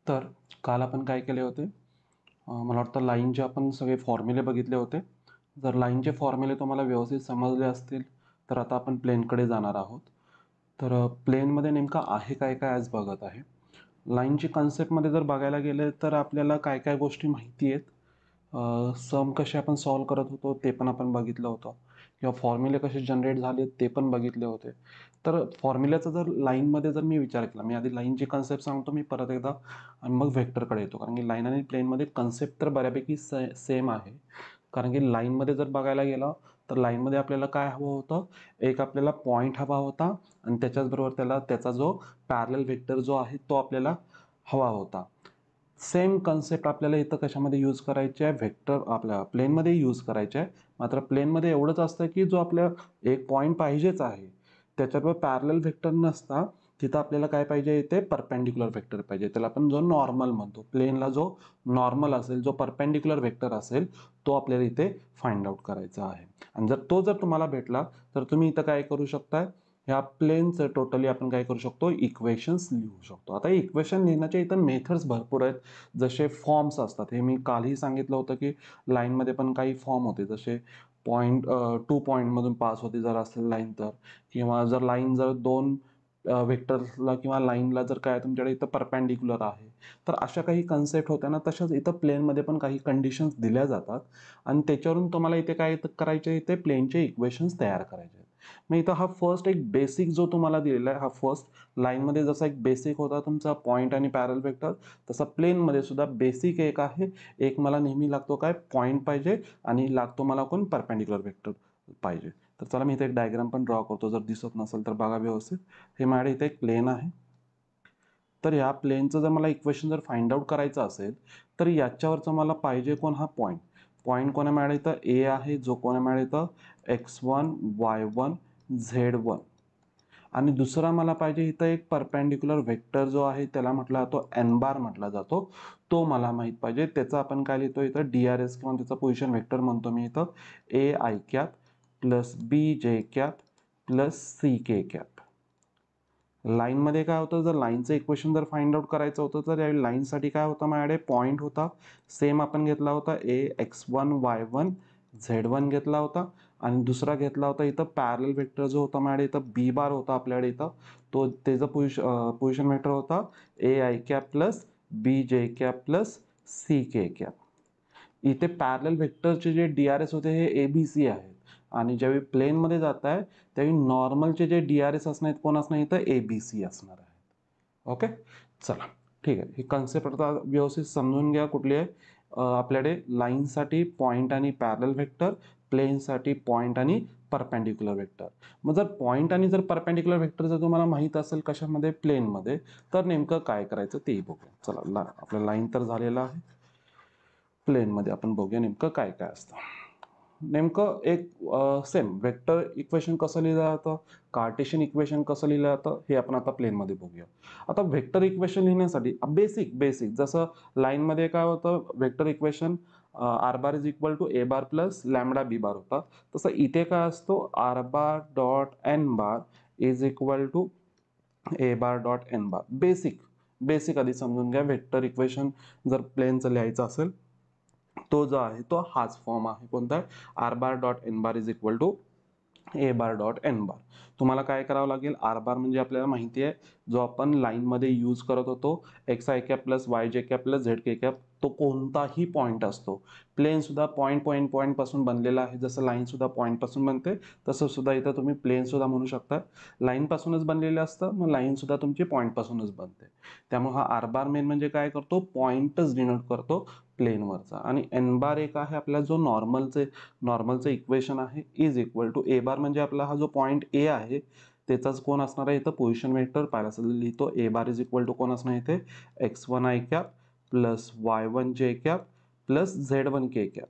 तर काल आपण काय केले होते, मला वाटतं लाईनचे आपण सगळे फॉर्म्युले बघितले होते. जर लाईनचे फॉर्म्युले तुम्हाला व्यवस्थित समजले असतील तर आता आपण प्लेनकडे जाणार आहोत. तर प्लेनमध्ये नेमकं आहे काय काय आज बघत आहे. लाईनची कन्सेप्टमध्ये जर बघायला गेले तर आपल्याला काय काय गोष्टी माहिती आहेत. सम कसे आपण सॉल्व करत होतो ते पण आपण बघितलं होतं, किंवा फॉर्म्युले कसे जनरेट झाले ते पण बघितले होते. तर फॉर्म्युल्याचा जर लाईनमध्ये जर मी विचार केला, मी आधी लाईनची कन्सेप्ट सांगतो मी परत एकदा, आणि मग व्हेक्टरकडे येतो. कारण की लाईन आणि प्लेनमध्ये कन्सेप्ट तर बऱ्यापैकी सेम आहे. कारण की लाईनमध्ये जर बघायला गेलं तर लाईनमध्ये आपल्याला काय हवं होतं, एक आपल्याला पॉईंट हवा होता आणि त्याच्याचबरोबर त्याचा जो पॅरलल व्हेक्टर जो आहे तो आपल्याला हवा होता. सेम कन्सेप्ट आपल्याला इथं कशामध्ये यूज करायचे आहे, व्हेक्टर आपल्या प्लेनमध्ये यूज करायचे आहे. मात्र प्लेनमध्ये एवढंच असतं की जो आपल्या एक पॉईंट पाहिजेच आहे त्याच्यावर पॅरलल व्हेक्टर नसता, तिथं आपल्याला काय पाहिजे, इथे परपेंडिक्युलर व्हेक्टर पाहिजे. त्याला आपण जो नॉर्मल म्हणतो, प्लेनला जो नॉर्मल असेल, जो परपेंडिक्युलर व्हेक्टर असेल तो आपल्याला इथे फाइंड आउट करायचा आहे. आणि जर तुम्हाला भेटला तर तुम्ही इथं काय करू शकता, ह्या प्लेनचं टोटली आपण काय करू शकतो, इक्वेशन्स लिहू शकतो. आता इक्वेशन लिहिण्याच्या इथं मेथड्स भरपूर आहेत. जसे फॉर्म्स असतात, हे मी कालही सांगितलं होतं की लाईनमध्ये पण काही फॉर्म होते, जसे पॉईंट 2 पॉईंटमधून पास होते जर असेल लाईन तर, किंवा जर लाईन जर दोन व्हेक्टर्सला किंवा लाईनला जर काय तुमच्याकडे इथं परपेंडिक्युलर आहे, तर अशा काही कन्सेप्ट होत्या ना, तशाच इथं प्लेनमध्ये पण काही कंडिशन्स दिल्या जातात आणि त्याच्यावरून तुम्हाला इथे काय करायचे, इथे प्लेनचे इक्वेशन्स तयार करायचे आहेत. मग इथं हा फर्स्ट एक बेसिक जो तुम्हाला दिलेला आहे, हा फर्स्ट लाईनमध्ये जसा एक बेसिक होता तुमचा पॉईंट आणि पॅरल व्हेक्टर, तसा प्लेनमध्ये सुद्धा बेसिक एक आहे. एक मला नेहमी लागतो काय, पॉईंट पाहिजे, आणि लागतो मला कोण, परपेंडिक्युलर व्हेक्टर पाहिजे. तर चला मी इथे एक डायग्राम पण ड्रॉ करतो, जर दिसत नसेल तर बघा व्यवस्थित. हे माझ्या इथे एक प्लेन आहे. तर या प्लेनचं जर मला इक्वेशन जर फाइंड आउट करायचं असेल तर याच्यावरचं मला पाहिजे कोण, हा पॉईंट. पॉईंट कोणा मिळाला इथं, ए आहे, जो कोणा मिळाला इथं x1 y1 z1. आणि दुसरा मला पाहिजे इथं एक परपेंडिक्युलर व्हेक्टर जो आहे त्याला म्हटला जातो एन बार म्हटला जातो, तो मला माहित पाहिजे. त्याचा आपण काय लिहितो इथं, DRS किंवा त्याचा पोझिशन व्हेक्टर म्हणतो मी इथं, A I cap plus B J cap plus C K cap. लाईनमध्ये काय होतं, जर लाईनचं इक्वेशन जर फाइंड आउट करायचं होतं तर या लाईनसाठी काय होतं, माझ्याकडे पॉईंट होता, सेम आपण घेतला होता AX1 Y1 Z1 घेतला होता, आणि दुसरा घेतला होता इथं पॅरल व्हेक्टर जो होता माझ्याकडे इथं बी बार होता आपल्याकडे इथं, तो त्याचा पोझिशन व्हेक्टर होता A I cap plus B J cap plus C K cap. इथे पॅरलल व्हेक्टरचे जे DRS होते हे ABC आहेत, आणि ज्यावेळी प्लेनमध्ये जात आहे त्यावेळी नॉर्मलचे जे DRS असणार आहेत कोण असणार इथं, ABC असणार आहेत. ओके, चला ठीक आहे. ही कन्सेप्ट आता व्यवस्थित समजून घ्या कुठली आहे. आपल्याकडे लाईनसाठी पॉईंट आणि पॅरलल व्हेक्टर, प्लेनसाठी पॉईंट आणि परपेंडिक्युलर व्हेक्टर. मग जर पॉईंट आणि जर परपेंडिक्युलर व्हेक्टर जर तुम्हाला माहीत असेल कशामध्ये, प्लेनमध्ये, तर नेमकं काय करायचं तेही बघूया. चला आपलं लाईन तर झालेलं आहे, प्लेनमध्ये आपण बघूया नेमकं काय काय असतं. नेमकं एक सेम वेक्टर इक्वेशन कसं लिहिलं जातं, कार्टेशियन इक्वेशन कसं लिहिलं जातं, हे आपण आता प्लेनमध्ये बघूया. आता वेक्टर इक्वेशन लिहिण्यासाठी बेसिक बेसिक जसं लाईनमध्ये काय होतं, vector equation R bar is equal to A bar plus lambda B bar होता, तसं इथे काय असतो, R bar dot N bar is equal to A bar dot N bar. Basic basic आधी समजून घ्या. वेक्टर इक्वेशन जर प्लेनचं लिहायचं असेल तो जो आहे तो हाच फॉर्म आहे, कोणता, R bar dot N bar is equal to A bar dot N bar. तुम्हाला काय करावं लागेल, आर बार म्हणजे आपल्याला माहिती आहे जो आपण लाईनमध्ये यूज करत होतो, x I cap plus Y J cap plus Z K cap, तो कोणताही पॉईंट असतो. प्लेन सुद्धा पॉईंट पॉईंट पॉईंट पासून बनलेला आहे, जसं लाईन सुद्धा पॉईंट पासून बनते तसं सुद्धा इथं तुम्ही प्लेन सुद्धा म्हणू शकता. लाईन पासूनच बनलेलं असतं, मग लाईन सुद्धा तुमची पॉईंट पासूनच बनते. त्यामुळे हा आर बार मेन म्हणजे काय करतो, पॉईंटच डिनोट करतो प्लेनवरचा. आणि एन बार एक आहे आपला जो नॉर्मलचं इक्वेशन आहे, इज इक्वल टू ए बार म्हणजे आपला हा जो पॉईंट ए आहे त्याचाच कोण असणार आहे इथं, पोझिशन वेक्टर. पाहिला असेल लिहितो ए बार इज इक्वल टू कोण असणार इथे, x1 I cap plus y1 जे कॅप प्लस z1 के कॅप.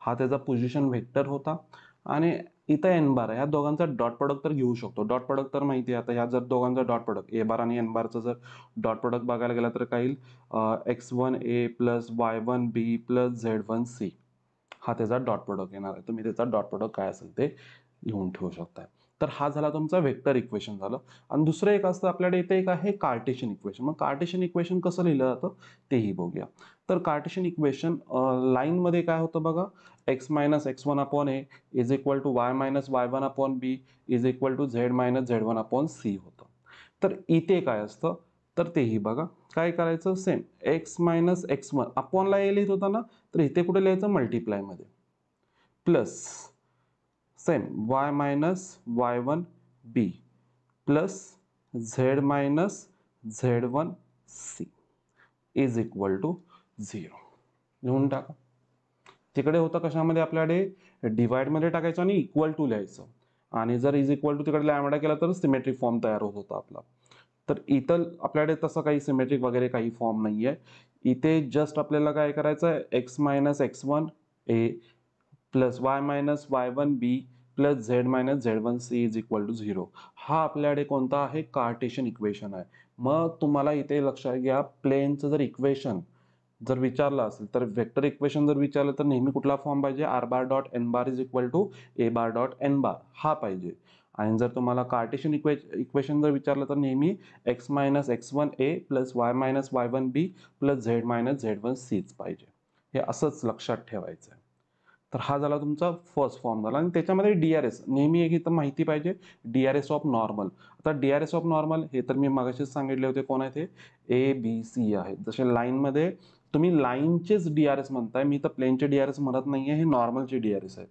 हा त्याचा पोझिशन वेक्टर होता. आणि इथं एन बार आहे, ह्या दोघांचा डॉट प्रोडक्ट तर घेऊ शकतो. डॉट प्रोडक्ट तर माहिती आहे आता, ह्या जर दोघांचा डॉट प्रोडक्ट ए बार आणि एन बारचं जर डॉट प्रोडक्ट बघायला गेला तर काय येईल, x1a plus y1b plus z1c. हा त्याचा डॉट प्रोडक्ट येणार आहे. तुम्ही त्याचा डॉट प्रोडक्ट काय असेल ते लिहून ठेवू शकता. तर हा झाला तुमचा वेक्टर इक्वेशन झालं. आणि दुसरं एक असतं आपल्याकडे इथे एक आहे कार्टेशियन इक्वेशन. मग कार्टेशियन इक्वेशन कसं लिहिलं जातं तेही बघूया. तर कार्टेशियन इक्वेशन लाईनमध्ये काय होतं बघा, x minus x1 upon a is equal to y minus y1 upon b is equal to z minus z1 upon c होतं. तर इथे काय असतं तर तेही बघा. काय करायचं, सेम x मायनस x1 अपॉनला a लिहित होता ना, तर इथे कुठे लिहायचं मल्टिप्लायमध्ये, plus same y minus y1 b plus z minus z1 c is equal to 0. लिहून टाका. तिकडे होतं कशामध्ये आपल्याकडे डिवाइडमध्ये टाकायचं आणि इक्वल टू लिहायचं, आणि जर इज इक्वल टू तिकडे लॅमडा केला तर सिमेट्रिक फॉर्म तयार होत होता आपला. तर इथं आपल्याकडे तसं काही सिमेट्रिक वगैरे काही फॉर्म नाही आहे. इथे जस्ट आपल्याला काय करायचं आहे, X minus x1 a plus y minus y1 b plus z minus z1 c is equal to 0. हा आपल्याकडे कोणता आहे, कार्टेशियन इक्वेशन आहे. मग तुम्हाला इथे लक्षात घ्या, प्लेनचं जर इक्वेशन जर विचारलं असेल तर वेक्टर इक्वेशन जर विचारलं तर नेहमी कुठला फॉर्म पाहिजे, R bar dot N bar is equal to A bar dot N bar हा पाहिजे. आणि जर तुम्हाला कार्टेशियन इक्वेशन जर विचारलं तर नेहमी x minus x1 a plus y minus y1 b plus z minus z1 cच पाहिजे. हे असंच लक्षात ठेवायचं आहे. तर हा झाला तुमचा फर्स्ट फॉर्म झाला. आणि त्याच्यामध्ये डीआरएस नेहमी एक इथं माहिती पाहिजे, डीआरएस ऑफ नॉर्मल. आता डीआरएस ऑफ नॉर्मल हे तर मी मगाशीच सांगितले होते, कोण आहे ते ए बी सी आहेत. जसे लाईनमध्ये तुम्ही लाईनचेच डीआरएस म्हणताय, मी तर प्लेनचे डीआरएस म्हणत नाहीये, हे नॉर्मलचे डीआरएस आहेत.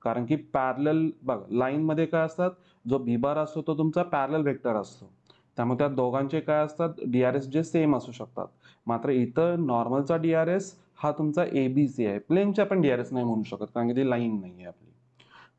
कारण की पॅरलल बघा, लाईनमध्ये काय असतात, जो बी बार असतो तो तुमचा पॅरलल वेक्टर असतो, त्यामुळे त्या दोघांचे काय असतात डीआरएस जे सेम असू शकतात. मात्र इथं नॉर्मलचा डीआरएस हा तुमचा एबीसी आहे, प्लेनच्या पण डीआरएस नाही म्हणू शकत कारण की ती लाईन नाही आहे आपली.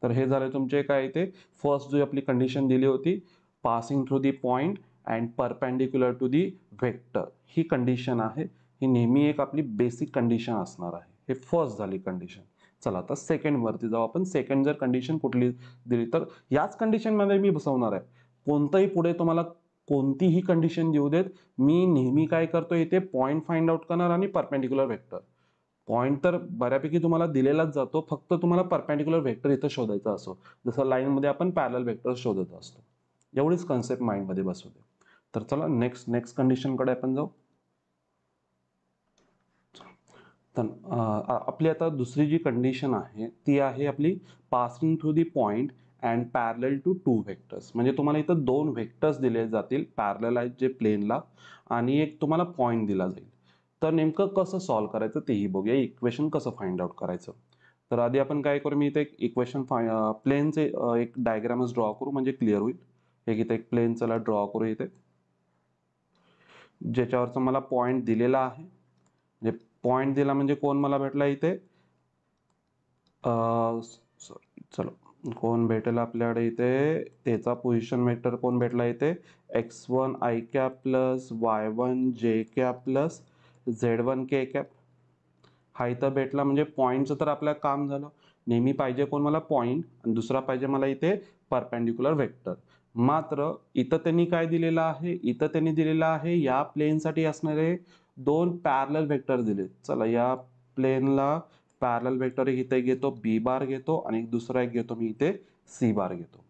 तर हे झाले तुमचे काय ते फर्स्ट जो आपली कंडिशन दिली होती, passing through the point and perpendicular to the vector, ही कंडिशन आहे. ही नेहमी एक आपली बेसिक कंडिशन असणार आहे. हे फर्स्ट झाली कंडिशन. चला आता सेकंड वरती जाऊ आपण. सेकंड जर कंडिशन कुठली दिली तर याच कंडिशन मध्ये मी बसवणार आहे. कोणतंही पुढे तुम्हाला कोणतीही कंडिशन देऊ देत, मी नेहमी काय करतो, इथे पॉइंट फाइंड आउट करणार आणि परपेंडिक्युलर वेक्टर. पॉइंट तर बऱ्यापैकी तुम्हाला दिलेलाच जातो, फक्त तुम्हाला परपेंडिक्युलर वेक्टर इथं शोधायचा असो, जसं लाईनमध्ये आपण पॅरलल वेक्टर शोधत असतो. एवढीच कन्सेप्ट माइंडमध्ये बसू दे. तर चला नेक्स्ट कंडिशनकडे आपण जाऊ. तर आपली आता दुसरी जी कंडिशन आहे ती आहे आपली passing through the point and parallel to two vectors. म्हणजे तुम्हाला इथं दोन व्हेक्टर्स दिले जातील, पॅरलल आहेत जे प्लेनला, आणि एक तुम्हाला पॉइंट दिला जाईल. तर नेमकं कसं सॉल्व्ह करायचं तेही बघूया, इक्वेशन कसं फाइंड आउट करायचं. तर आधी आपण काय करू, मी इथे एक इक्वेशन प्लेनचे एक डायग्रामच ड्रॉ करू म्हणजे क्लिअर होईल. एक इथे एक प्लेन चला ड्रॉ करू इथे, ज्याच्यावरचा मला पॉइंट दिलेला आहे. म्हणजे पॉइंट दिला म्हणजे कोण मला भेटला इथे, चलो कोण भेटेल आपल्याकडे इथे, त्याचा पोझिशन वेक्टर कोण भेटला इथे, x1 i cap plus y1 j cap plus z1 k cap. हा इथं भेटला म्हणजे पॉईंटचं तर आपलं काम झालं. नेहमी पाहिजे कोण मला पॉईंट, आणि दुसरा पाहिजे मला इथे परपेंडिक्युलर वेक्टर. मात्र इथं त्यांनी काय दिलेलं आहे, इथं त्यांनी दिलेलं आहे या प्लेनसाठी असणारे दोन पॅरलल वेक्टर दिले. चला या प्लेनला पॅरलल वेक्टर इथे घेतो, बी बार घेतो, आणि दुसरा एक घेतो मी इथे सी बार घेतो.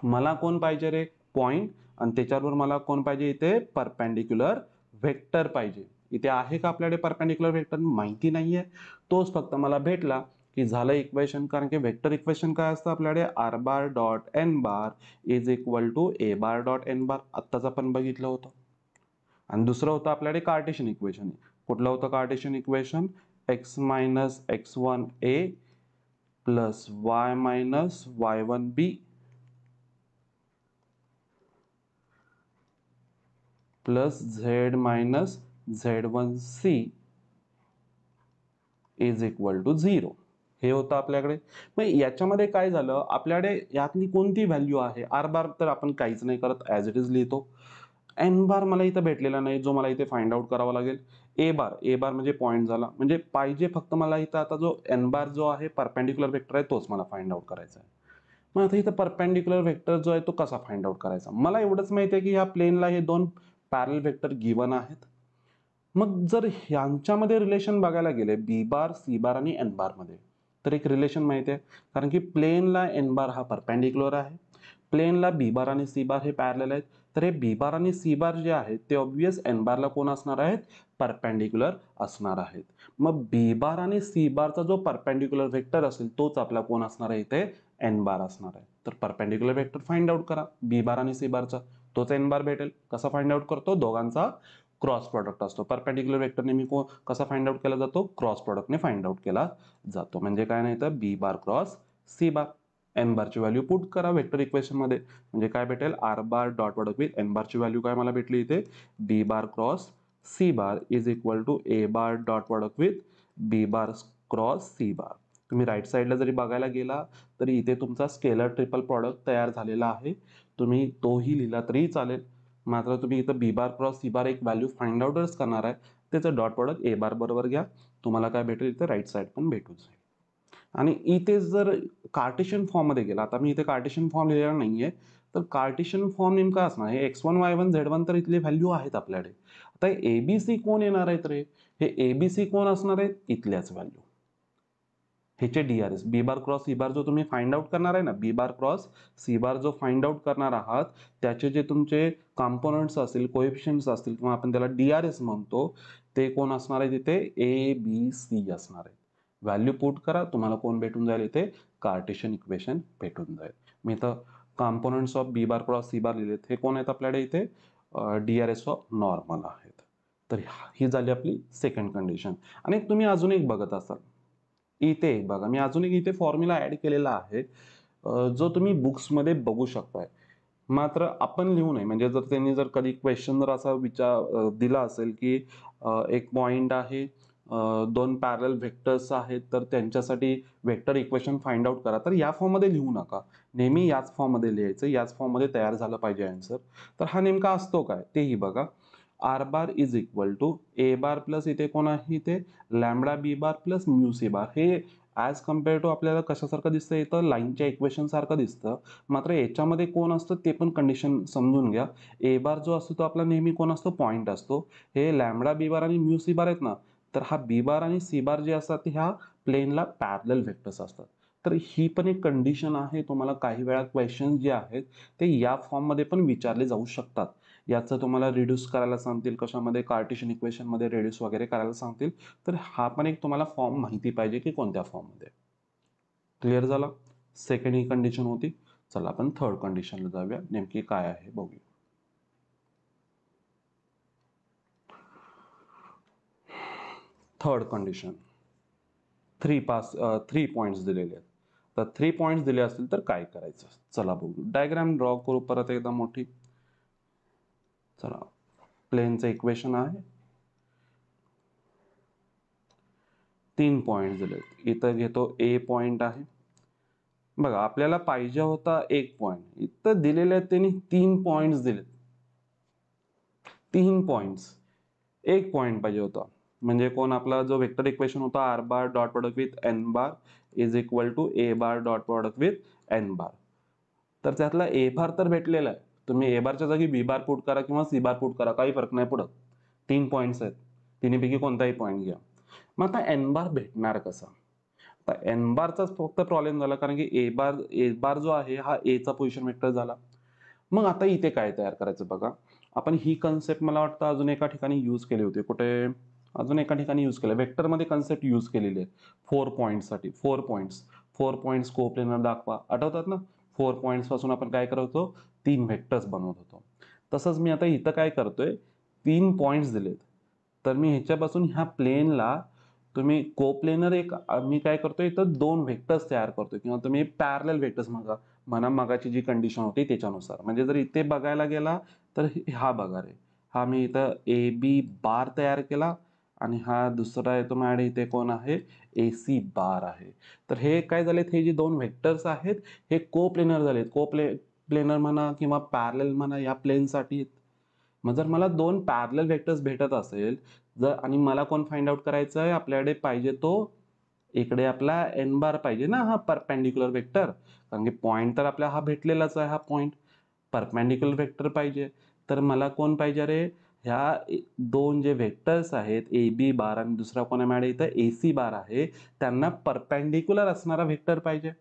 मला कोण पाहिजे रे, पॉइंट, आणि त्याच्यावर मला कोण पाहिजे इथे परपेंडिक्युलर वेक्टर पाहिजे. इथे आहे का आपल्याकडे परपेंडिक्युलर वेक्टर, माहिती नाहीये, तोच फक्त मला भेटला की झालं इक्वेशन. कारण की वेक्टर इक्वेशन काय असतं आपल्याकडे, R bar dot N bar is equal to A bar dot N bar, आत्ताच आपण बघितलं होतं. आणि दुसरं होतं आपल्याकडे कार्टेशियन इक्वेशन. कुठलं होतं Cartesian equation, X minus x1 a plus y minus y1 b plus z minus z1 c is equal to 0. हे होतं आपल्याकडे. मग याच्यामध्ये काय झालं, आपल्याकडे यातली कोणती व्हॅल्यू आहे, आर बार तर आपण काहीच नाही करत, ॲज इट इज लिहितो. एन बार मला इथं भेटलेला नाही, जो मला इथे फाइंड आउट करावा लागेल. ए बार म्हणजे पॉईंट झाला, म्हणजे पाहिजे फक्त मला इथं आता जो एन बार जो आहे परपेंडिक्युलर वेक्टर आहे तोच मला फाइंड आउट करायचा आहे. मग आता इथं परपेंडिक्युलर वेक्टर जो आहे तो कसा फाइंड आउट करायचा, मला एवढंच माहिती आहे की या प्लेनला हे दोन पॅरल वेक्टर गिवन आहेत. मग जर ह्यांच्यामध्ये रिलेशन बघायला गेले बी बार सी बार आणि एन बार मध्ये, तर एक रिलेशन माहिती आहे, कारण की प्लेनला एन बार हा परपेंडिक्युलर आहे, प्लेनला बी बार आणि सी बार हे पॅरलल आहेत, तर हे बी बार आणि सी बार जे आहेत ते ऑब्वियस एन बारला कोण असणार आहेत, परपेंडिक्युलर असणार आहेत. मग बी बार आणि सी बारचा जो परपेंडिक्युलर वेक्टर असेल तोच आपला कोण असणार आहे इथे, एन बार असणार आहे. तर परपेंडिक्युलर वेक्टर फाइंड आउट करा बी बार आणि सी बारचा, तोच एन बार भेटेल. कसा फाइंड आउट करतो, दोघांचा क्रॉस प्रोडक्ट असतो. परपेंडिक्युलर वेक्टर नेहमी कसा फाइंड आउट केला जातो, क्रॉस प्रोडक्टने फाइंड आउट केला जातो. म्हणजे काय नाही तर B bar cross C bar. N बारची व्हॅल्यू पुट करा वेक्टर इक्वेशन मध्ये, म्हणजे काय भेटेल, R bar dot product with N बारची व्हॅल्यू काय मला भेटली इथे, B bar cross C bar is equal to A bar dot product with B bar cross C bar. तुम्ही राईट साईडला जरी बघायला गेला तरी इथे तुमचा स्केलर ट्रिपल प्रॉडक्ट तयार झालेला आहे. तुम्ही तोही लिहिला तरी चालेल, मात्र तुम्ही इथं बी बार क्रॉस सी बार एक व्हॅल्यू फाइंड आउटच करणार आहे. त्याचं डॉट प्रोडक्ट ए बार बरोबर घ्या, तुम्हाला काय भेटेल इथं राईट साईड पण भेटून जाईल. आणि इथे जर कार्टेशियन फॉर्म मध्ये गेला, आता मी इथे कार्टेशियन फॉर्म लिहिलेला नाहीये, तर कार्टेशियन फॉर्म नेमका असणार हे x1 y1 z1 तर इथले व्हॅल्यू आहेत आपल्याकडे. आता एबीसी कोण येणार आहेत रे, हे एबीसी कोण असणार आहेत, इथल्याच व्हॅल्यू. ह्याचे DRs B bar cross C bar जो तुम्ही फाइंड आउट करणार आहे ना, बी बार क्रॉस सी बार जो फाइंड आउट करणार आहात त्याचे जे तुमचे कॉम्पोनंट्स असतील, कोएफिशियंट्स असतील किंवा आपण त्याला डीआरएस म्हणतो, ते कोण असणार आहे तिथे, ए बी सी असणार आहे. व्हॅल्यू पुट करा, तुम्हाला कोण भेटून जाईल इथे, कार्टेशियन इक्वेशन भेटून जाईल. मी तर components of B bar cross C bar लिहिलेत, हे कोण आहेत आपल्याकडे इथे, डीआरएस ऑफ नॉर्मल आहेत. तर ही झाली आपली सेकंड कंडिशन. आणि तुम्ही अजून एक बघत असाल इथे, बघा मी अजून एक इथे फॉर्म्युला ऍड केलेला आहे, जो तुम्ही बुक्समध्ये बघू शकताय, मात्र आपण लिहू नये. म्हणजे जर त्यांनी जर कधी क्वेश्चन जर असा दिला असेल की एक पॉइंट आहे, दोन पॅरल व्हेक्टर्स आहेत, तर त्यांच्यासाठी वेक्टर इक्वेशन फाइंड आउट करा, तर या फॉर्ममध्ये लिहू नका. नेहमी याच फॉर्ममध्ये लिहायचं, याच फॉर्ममध्ये तयार झालं पाहिजे आन्सर. तर हा नेमका असतो काय तेही बघा. R bar is equal to A bar plus इथे कोण आहे, इथे lambda B bar plus mu C bar. हे ॲज कम्पेअर टू आपल्याला कशासारखं दिसतं, इथं लाईनच्या इक्वेशन सारखं दिसतं, मात्र याच्यामध्ये कोण असतं ते पण कंडिशन समजून घ्या. ए बार जो असतो तो आपला नेहमी कोण असतो, पॉईंट असतो. हे लॅमडा बी बार आणि म्यू सी बार आहेत ना, तर हा बी बार आणि सी बार जे असतात ह्या प्लेनला पॅरलल व्हेक्टर्स असतात. तर ही पण एक कंडिशन आहे. तुम्हाला काही वेळा क्वेश्चन जे आहेत ते या फॉर्ममध्ये पण विचारले जाऊ शकतात. याचं तुम्हाला रिड्यूस करायला सांगतील, कशामध्ये, कार्टेशियन इक्वेशनमध्ये रिड्यूस वगैरे करायला सांगतील. तर हा पण एक तुम्हाला फॉर्म माहिती पाहिजे की कोणत्या फॉर्ममध्ये. क्लिअर झाला, सेकंड ही कंडिशन होती. चला आपण थर्ड कंडिशनला जाऊया, नेमकी काय आहे बघूया. थर्ड कंडिशन, थ्री पॉइंट्स दिलेले आहेत. तर 3 पॉइंट्स दिले असतील तर काय करायचं, चला बघू. डायग्राम ड्रॉ करू परत एकदा मोठी. चला, प्लेनचं इक्वेशन आहे, 3 पॉइंट दिलेत. इथं घेतो ए पॉइंट आहे. बघा आपल्याला पाहिजे होता एक पॉइंट, इथं दिलेले आहेत त्यांनी 3 पॉइंट्स दिलेत. 3 पॉइंट्स, एक पॉइंट पाहिजे होता. म्हणजे कोण, आपला जो वेक्टर इक्वेशन होता R bar dot product with N bar is equal to A bar dot product with N bar. तर त्यातला ए बार तर भेटलेला आहे. तुम्ही ए बारच्या जागी बी बार पुट करा किंवा सी बार पुट करा, काही फरक नाही पडत. 3 पॉइंट्स आहेत, तिन्हीपैकी कोणताही पॉइंट घ्या. मग आता एन बार भेटणार कसा, आता एन बारचाच फक्त प्रॉब्लेम झाला, कारण की ए बार जो आहे हा एचा पोझिशन वेक्टर झाला. मग आता इथे काय तयार करायचं बघा. आपण ही कन्सेप्ट मला वाटतं अजून एका ठिकाणी यूज केली होती, कुठे, अजून एका ठिकाणी यूज केलं, वेक्टरमध्ये कन्सेप्ट यूज केलेली आहे 4 पॉईंट्ससाठी. 4 पॉईंट्स कोप्लेनर दाखवा, आठवतात ना. 4 पॉईंट्स पासून आपण काय करत होतो, 3 व्हेक्टर्स बनवत होतो. तसंच मी आता इथं काय करतोय, 3 पॉईंट्स दिलेत, तर मी ह्याच्यापासून ह्या प्लेनला तुम्ही कोप्लेनर एक, मी काय करतोय इथं 2 व्हेक्टर्स तयार करतोय, किंवा तुम्ही पॅरलल व्हेक्टर्स म्हणा मगाची जी कंडिशन होती त्याच्यानुसार. म्हणजे जर इथे बघायला गेला तर हा बघा रे, हा मी इथं ए बी बार तयार केला, आणि हा दुसरा आहे तो माझ्या इथे कोण आहे, ए सी बार आहे. तर हे काय झालेत, हे जे 2 व्हेक्टर्स आहेत हे कोप्लेनर झालेत. प्लेनर म्हणा किंवा पॅरलल म्हणा या प्लेनसाठी. मग जर मला 2 पॅरलल व्हेक्टर्स भेटत असेल, जर, आणि मला कोण फाइंड आउट करायचं आहे, आपल्याकडे पाहिजे तो, इकडे आपला एन बार पाहिजे ना, हा परपेंडिक्युलर वेक्टर, कारण की पॉइंट तर आपला हा भेटलेलाच आहे, हा पॉइंट परपेंडिक्युलर वेक्टर पाहिजे. तर मला कोण पाहिजे रे, ह्या 2 जे वेक्टर्स आहेत ए बी बार आणि दुसरा कोण आहे इथं ए सी बार आहे, त्यांना परपेंडिक्युलर असणारा वेक्टर पाहिजे.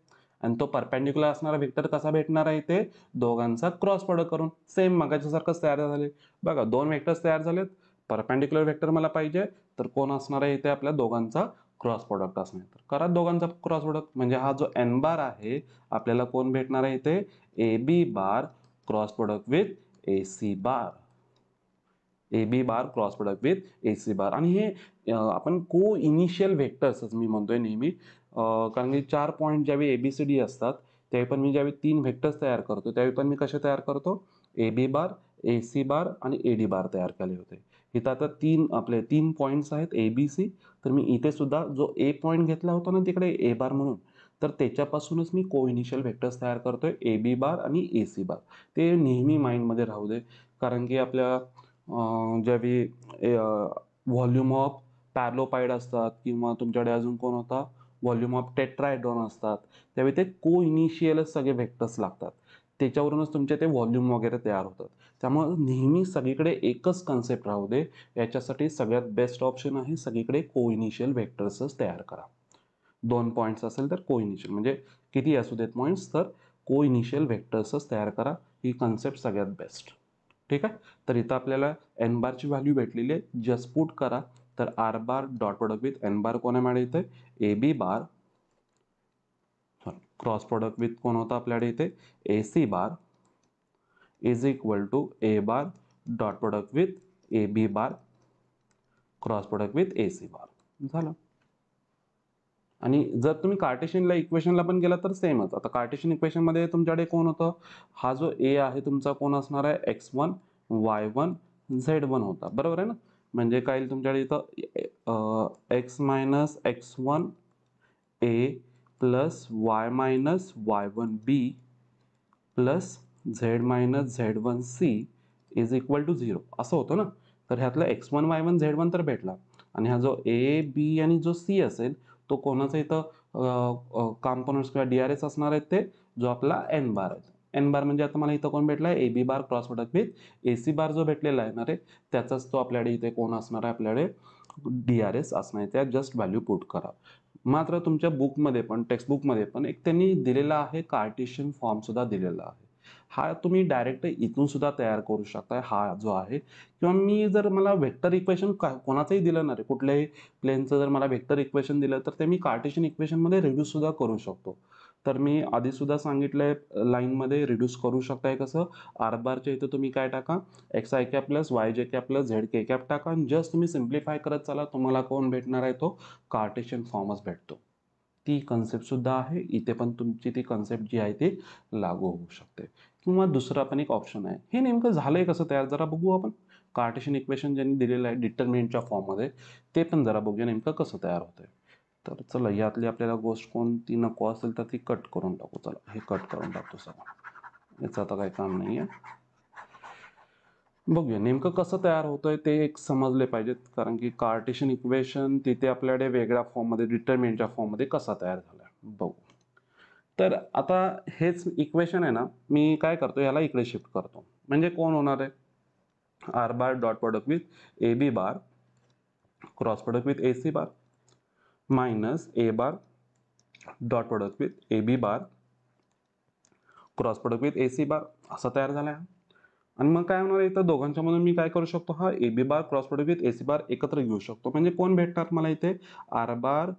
आणि तो परपेंडिक्युलर असणारा वेक्टर कसा भेटणार आहे इथे, दोघांचा क्रॉस प्रोडक्ट करून. सेम मगाच्यासारखंच तयार झाले बघा, दोन वेक्टर्स तयार झालेत, परपेंडिक्युलर वेक्टर मला पाहिजे, तर कोण असणार आहे इथे आपल्या दोघांचा क्रॉस प्रोडक्ट असणार. तर करा दोघांचा क्रॉस प्रोडक्ट, म्हणजे हा जो एन बार आहे आपल्याला कोण भेटणार आहे इथे, A B bar cross product with A C bar. A B bar cross product with A C bar. आणि हे आपण को इनिशियल व्हेक्टर्स मी म्हणतोय नेहमी, कारण की 4 पॉईंट ज्यावेळी ABCD असतात त्यावेळी पण मी ज्यावेळी 3 व्हेक्टर्स तयार करतो त्यावेळी पण मी कसे तयार करतो, ए बी बार, ए सी बार आणि ए डी बार तयार केले होते. इथं आता आपले 3 पॉईंट्स आहेत ABC, तर मी इथे सुद्धा जो ए पॉईंट घेतला होता ना तिकडे ए बार म्हणून, तर त्याच्यापासूनच मी को इनिशियल व्हेक्टर्स तयार करतोय, ए बी बार आणि ए सी बार. ते नेहमी माइंडमध्ये राहू दे, कारण की आपल्या ज्यावेळी व्हॉल्यूम ऑफ पॅरलोपाईड असतात किंवा तुमच्याकडे अजून कोण होता, व्हॉल्यूम ऑफ टेट्राहेड्रॉन असतात, त्यावेळी ते को इनिशियलच सगळे व्हेक्टर्स लागतात, त्याच्यावरूनच तुमचे ते व्हॉल्यूम वगैरे तयार होतात. त्यामुळे नेहमी सगळीकडे एकच कन्सेप्ट राहू दे, याच्यासाठी सगळ्यात बेस्ट ऑप्शन आहे सगळीकडे को इनिशियल व्हेक्टर्सच तयार करा. 2 पॉईंट्स असेल तर को इनिशियल, म्हणजे किती असू देत पॉईंट्स, तर को इनिशियल व्हेक्टर्सच तयार करा. ही कन्सेप्ट सगळ्यात बेस्ट. ठीक आहे. तर इथं आपल्याला एन बारची व्हॅल्यू भेटलेली आहे, जस्ट पुट करा. तर R bar dot product with N bar कोण आहे मॅडम इथे, A B bar cross product with कोण होता आपल्याकडे इथे, A C bar is equal to A bar dot product with A B bar cross product with A C bar. झालं. आणि जर तुम्ही कार्टेशियनला इक्वेशनला पण गेला तर सेमच. आता कार्टेशियन इक्वेशनमध्ये तुमच्याकडे कोण होतं, हा जो ए आहे तुमचा कोण असणार आहे, x1 y1 z1 होता, बरोबर आहे ना. म्हणजे काय येईल तुमच्याकडे इथं x minus x1 a plus y minus y1 b plus z minus z1 c is equal to 0 असं होतं ना. तर ह्यातलं x1 y1 z1 तर भेटला, आणि हा जो a b आणि जो c असेल तो कोणाचा इथं कॉम्पोनंट्स किंवा DRS असणार आहेत, ते जो आपला एन बार आहे. एन बार म्हणजे आता मला इथं कोण भेटला आहे, A B bar cross product with A C bar जो भेटलेला आहे ना रे, त्याचाच तो आपल्याकडे इथे कोण असणार आहे, आपल्याकडे DRS असणार आहे. त्या जस्ट व्हॅल्यू पुट करा. मात्र तुमच्या बुकमध्ये पण, टेक्स्ट बुकमध्ये पण एक त्यांनी दिलेला आहे कार्टेशियन फॉर्म सुद्धा दिलेला आहे. हा तुम्ही डायरेक्ट इथून सुद्धा तयार करू शकताय, हा जो आहे. किंवा मी जर मला वेक्टर इक्वेशन कोणाचंही दिलं ना रे, कुठल्याही प्लेनचं जर मला वेक्टर इक्वेशन दिलं तर ते मी कार्टेशियन इक्वेशनमध्ये रिड्यूस सुद्धा करू शकतो. तर मी आधी सुद्धा सांगितलंय, लाईनमध्ये रिड्यूस करू शकताय कसं, आर बारच्या इथं तुम्ही काय टाका, x I cap plus Y J cap plus Z K cap टाका, आणि जस्ट तुम्ही सिम्प्लिफाय करत चला, तुम्हाला कोण भेटणार आहे, तो कार्टेशियन फॉर्मच भेटतो. ती कन्सेप्ट सुद्धा आहे इथे पण, तुमची ती कन्सेप्ट जी आहे ती लागू होऊ शकते. किंवा दुसरा पण एक ऑप्शन आहे. हे नेमकं झालंय कसं तयार, जरा बघू आपण. कार्टेशियन इक्वेशन ज्यांनी दिलेलं आहे डिटर्मिनंटच्या फॉर्ममध्ये, ते पण जरा बघूया नेमकं कसं तयार होतंय. तर चला, यातली आपल्याला गोष्ट कोणती नको असेल तर ती कट करून टाकू. चला, हे कट करून टाकतो सगळं, याचं आता काही काम नाही आहे. बघूया नेमकं कसं तयार होतंय, ते एक समजले पाहिजेत, कारण की कार्टेशियन इक्वेशन तिथे आपल्याकडे वेगळ्या फॉर्ममध्ये, डिटर्मिनंटच्या फॉर्ममध्ये कसा तयार झाला बघू. तर आता हेच इक्वेशन आहे ना, मी काय करतो, याला इकडे शिफ्ट करतो. म्हणजे कोण होणार आहे, R bar dot product with A B bar cross product with A C bar minus A bar dot product with A B bar cross product with A C bar असा तयार झाला आहे. आणि मग काय होणार, इथं दोघांच्या मधून मी काय करू शकतो, हा A B bar cross product with A C bar एकत्र घेऊ शकतो. म्हणजे कोण भेटणार मला इथे, आर बार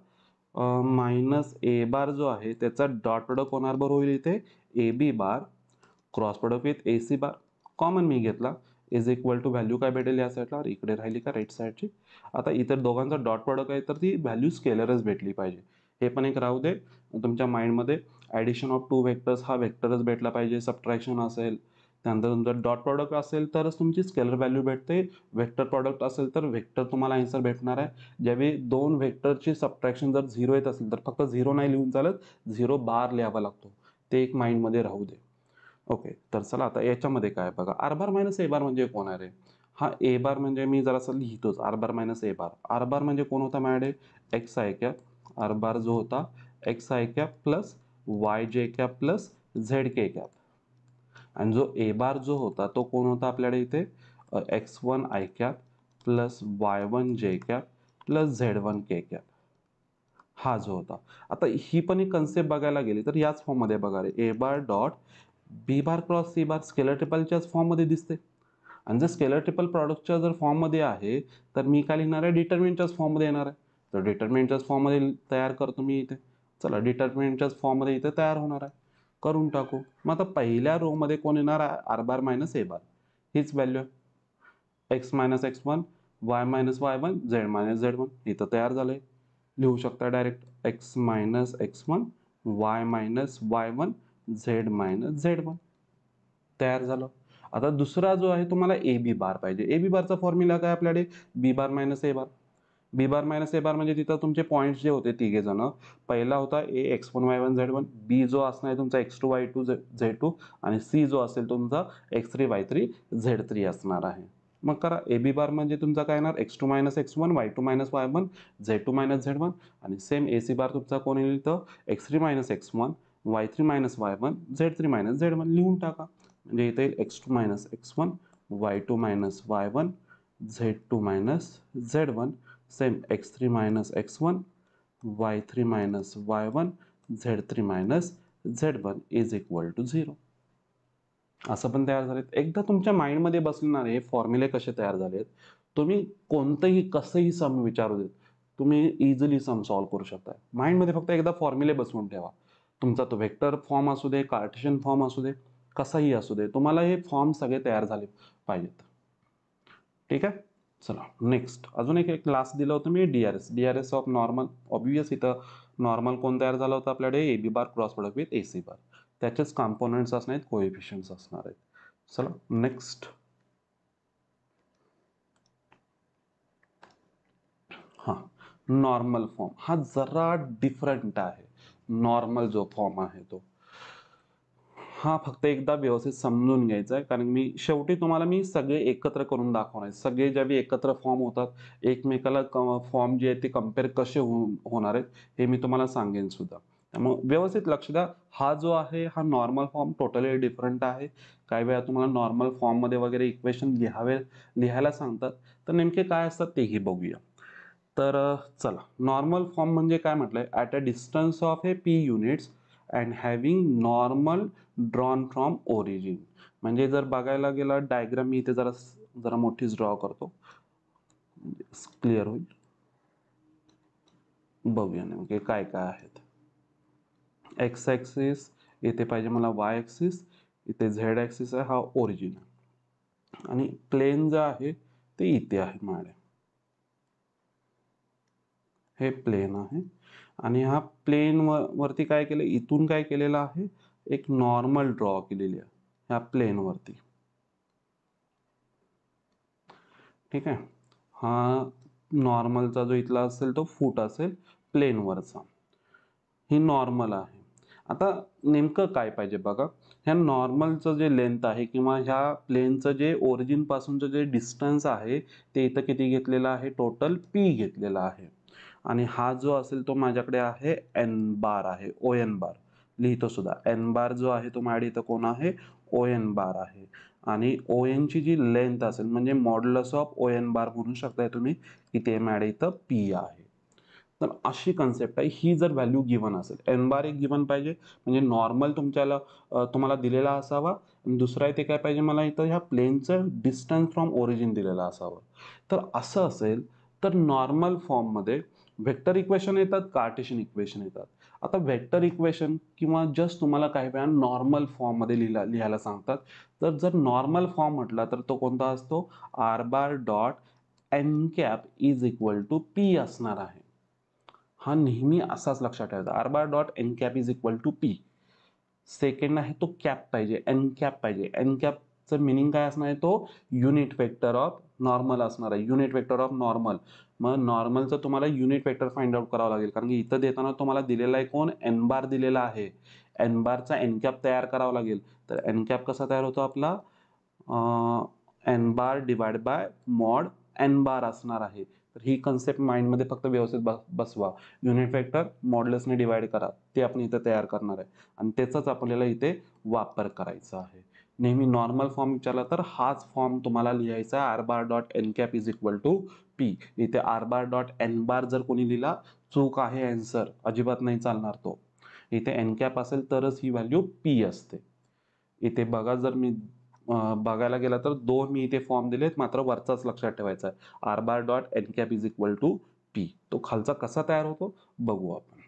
मायनस ए बार जो आहे त्याचा डॉट प्रोडक्ट होणार बरोबर होईल इथे, A B bar cross product with A C bar common मी घेतला, इज इक्वल टू व्हॅल्यू काय भेटेल या साईडला, इकडे राहिली का राईट साईडची. आता इतर दोघांचा डॉट प्रोडक्ट आहे तर ती व्हॅल्यू स्केलरच भेटली पाहिजे, हे पण एक राहू दे तुमच्या माइंडमध्ये. ॲडिशन ऑफ टू व्हेक्टर्स हा व्हेक्टरच भेटला पाहिजे, सबट्रॅक्शन असेल त्यानंतर तुमचा डॉट प्रॉडक्ट असेल तरच तुमची स्केलर व्हॅल्यू भेटते, व्हेक्टर प्रॉडक्ट असेल तर व्हेक्टर तुम्हाला आन्सर भेटणार आहे. ज्यावेळी दोन व्हेक्टरची सबट्रॅक्शन जर 0 येत असेल तर फक्त 0 नाही लिहून चालत, 0 बार लिहावा लागतो, ते एक माइंडमध्ये राहू दे. ओके, तर चला आता याच्यामध्ये काय बघा, आर बार मायनस ए बार म्हणजे कोण आहे रे, हा ए बार म्हणजे मी जरासं लिहितोच, R bar minus A bar. R bar म्हणजे कोण होता माझ्याकडे, X I cap, R bar जो होता X I cap plus Y J cap plus Z K cap, आणि जो ए बार जो होता तो कोण होता आपल्याकडे इथे, x1 I cap plus y1 जे कॅप प्लस z1 के कॅप. हा जो होता. आता ही पण एक कन्सेप्ट बघायला गेली तर याच फॉर्ममध्ये बघा रे, A bar dot B bar cross C bar scalar ट्रिपलच्याच फॉर्ममध्ये दिसते. आणि जर स्केलर ट्रिपल प्रॉडक्टच्या जर फॉर्ममध्ये आहे तर मी काय लिहिणार आहे, डिटर्मिनंटच्याच फॉर्ममध्ये येणार आहे. तर डिटर्मिनंटच्याच फॉर्ममध्ये तयार करतो मी इथे. चला डिटर्मिनंटच्याच फॉर्ममध्ये इथे तयार होणार आहे, करून टाकू. मग आता पहिल्या रो मध्ये कोण येणार आहे, आर बार मायनस ए बार, हीच व्हॅल्यू आहे. X minus X one, y minus Y one, Z minus Z one, इथं तयार झालंय. लिहू शकता direct x minus X one, y minus Y one, Z minus Z one, तयार झालं. आता दुसरा जो आहे तुम्हाला ए बी बार पाहिजे. ए बी बारचा फॉर्म्युला काय आपल्याकडे, B bar minus A bar. B bar minus A बार म्हणजे तिथं तुमचे पॉईंट्स जे होते तिघे जण, पहिला होता A X one Y one Z one, B जो असणार आहे तुमचा X two Y two Z two, आणि सी जो असेल तुमचा X three Y three Z three असणार आहे. मग करा, ए बी बार म्हणजे तुमचा काय येणार, X two minus X one, Y two minus Y one, Z two minus Z one, आणि सेम ए सी बार तुमचा कोण येईल इथं, X three minus X one, Y three minus Y one, Z three minus Z one, लिहून टाका. म्हणजे इथे येईल X two minus X one, Y two minus Y one, Z two minus Z one, same X three minus X one, Y three minus Y one, Z three minus Z one is equal to 0. असं पण तयार झालेत. एकदा तुमच्या माइंडमध्ये बसणार हे फॉर्म्युले कसे तयार झालेत, तुम्ही कोणतंही कसंही सम विचारू देत, तुम्ही इझिली सम सॉल्व्ह करू शकता. माइंडमध्ये फक्त एकदा फॉर्म्युले बसवून ठेवा. तुमचा तो वेक्टर फॉर्म असू दे, कार्टेशियन फॉर्म असू दे, कसाही असू दे, तुम्हाला हे फॉर्म सगळे तयार झाले पाहिजेत. ठीक आहे. चला नेक्स्ट अजून एक क्लास दिलं होतं मी, DRs. DRs of normal. Obvious इथं नॉर्मल कोण तयार झालं होतं आपल्याकडे, A B bar cross product with A C bar. त्याचेच कॉम्पोनंट्स असणार आहेत, कोएफिशियंट्स असणार आहेत. चला नेक्स्ट. हां, नॉर्मल फॉर्म हा जरा डिफरंट आहे. नॉर्मल जो फॉर्म आहे तो हा फक्त एकदा व्यवस्थित समजून घ्यायचा आहे, कारण मी शेवटी तुम्हाला मी सगळे एकत्र करून दाखवणार आहे. सगळे ज्यावेळी एकत्र फॉर्म होतात एकमेकाला फॉर्म जे आहे ते कम्पेअर कसे होणार आहेत हे मी तुम्हाला सांगेन सुद्धा. त्यामुळे व्यवस्थित लक्ष द्या. हा जो आहे हा नॉर्मल फॉर्म टोटली डिफरंट आहे. काही वेळा तुम्हाला नॉर्मल फॉर्ममध्ये वगैरे इक्वेशन लिहायला सांगतात, तर नेमके काय असतात तेही बघूया. तर चला, नॉर्मल फॉर्म म्हणजे काय म्हटलंय, at a distance of A P units and having normal drawn from origin. म्हणजे जर बघायला गेला डायग्राम मी इथे जरा मोठीच ड्रॉ करतो, क्लिअर होईल. बघूया नेमके काय काय आहेत. एक्स ॲक्सिस इथे पाहिजे मला, वाय ॲक्सिस इथे, झेड ॲक्सिस आहे, हा ओरिजिन आहे, आणि प्लेन जे आहे ते इथे आहे माझ्याकडे. हे प्लेन आहे, आणि हा प्लेन वरती काय केलं, इथून काय केलेलं आहे, एक नॉर्मल ड्रॉ केलेली आहे ह्या प्लेन वरती. ठीक आहे. हा नॉर्मलचा जो इथला असेल तो फूट असेल प्लेनवरचा, ही नॉर्मल आहे. आता नेमकं काय पाहिजे बघा, ह्या नॉर्मलचं जे लेंथ आहे किंवा ह्या प्लेनचं जे ओरिजिन पासूनचं जे डिस्टन्स आहे ते इथं किती घेतलेलं आहे, टोटल पी घेतलेला आहे. आणि हा जो असेल तो माझ्याकडे आहे एन बार आहे, ओ एन बार लिहितो सुद्धा. एन बार जो आहे तो माझ्या इथं कोण आहे, ओ एन बार आहे. आणि ओ एनची जी लेंथ असेल म्हणजे मॉड्युलस ऑफ ओ एन बार म्हणू शकताय तुम्ही, की ते माझ्या इथं पी आहे. तर अशी कन्सेप्ट आहे. ही जर व्हॅल्यू गिवन असेल, एन बार एक गिवन पाहिजे, म्हणजे नॉर्मल तुम्हाला दिलेला असावा, आणि दुसरा आहे ते काय पाहिजे मला, इथं ह्या प्लेनचं डिस्टन्स फ्रॉम ओरिजिन दिलेलं असावं. तर असं असेल तर नॉर्मल फॉर्ममध्ये व्हेक्टर इक्वेशन येतात, कार्टेशियन इक्वेशन येतात. आता व्हेक्टर इक्वेशन किंवा जस्ट तुम्हाला काही वेळा नॉर्मल फॉर्ममध्ये लिहायला सांगतात. तर जर नॉर्मल फॉर्म म्हटला तर तो कोणता असतो, R bar dot N cap is equal to P असणार आहे. हा नेहमी असाच लक्षात ठेवायचा, R bar dot N cap is equal to P. Second आहे तो कॅप पाहिजे, एन कॅप पाहिजे. एन कॅपचं मिनिंग काय असणार आहे, तो युनिट वेक्टर ऑफ नॉर्मल असणार आहे, युनिट वेक्टर ऑफ नॉर्मल. मग नॉर्मलचं तुम्हाला युनिट वेक्टर फाइंड आउट करावं लागेल, कारण की इथं देताना तुम्हाला दिलेला आहे कोण, एन बार दिलेला आहे. एन बारचा एन कॅप तयार करावा लागेल. तर एन कॅप कसा तयार होतो आपला, N bar divide by mod N bar असणार आहे. तर ही कन्सेप्ट माइंडमध्ये फक्त व्यवस्थित बसवा. युनिट वेक्टर मॉड्युलसने डिवाइड करा, ते आपण इथं तयार करणार आहे, आणि त्याचाच आपल्याला इथे वापर करायचा आहे. नेहमी नॉर्मल फॉर्म विचारला तर हाच फॉर्म तुम्हाला लिहायचा आहे, R bar dot N cap is equal to P. इथे R bar dot N bar जर कोणी लिहिला चूक आहे, आन्सर अजिबात नाही चालणार तो. इथे एन कॅप असेल तरच ही व्हॅल्यू पी असते. इथे बघा, जर मी बघायला गेला तर दोन मी इथे फॉर्म दिलेत, मात्र वरचाच लक्षात ठेवायचा आहे. R bar dot N cap is equal to P. तो खालचा कसा तयार होतो बघू आपण.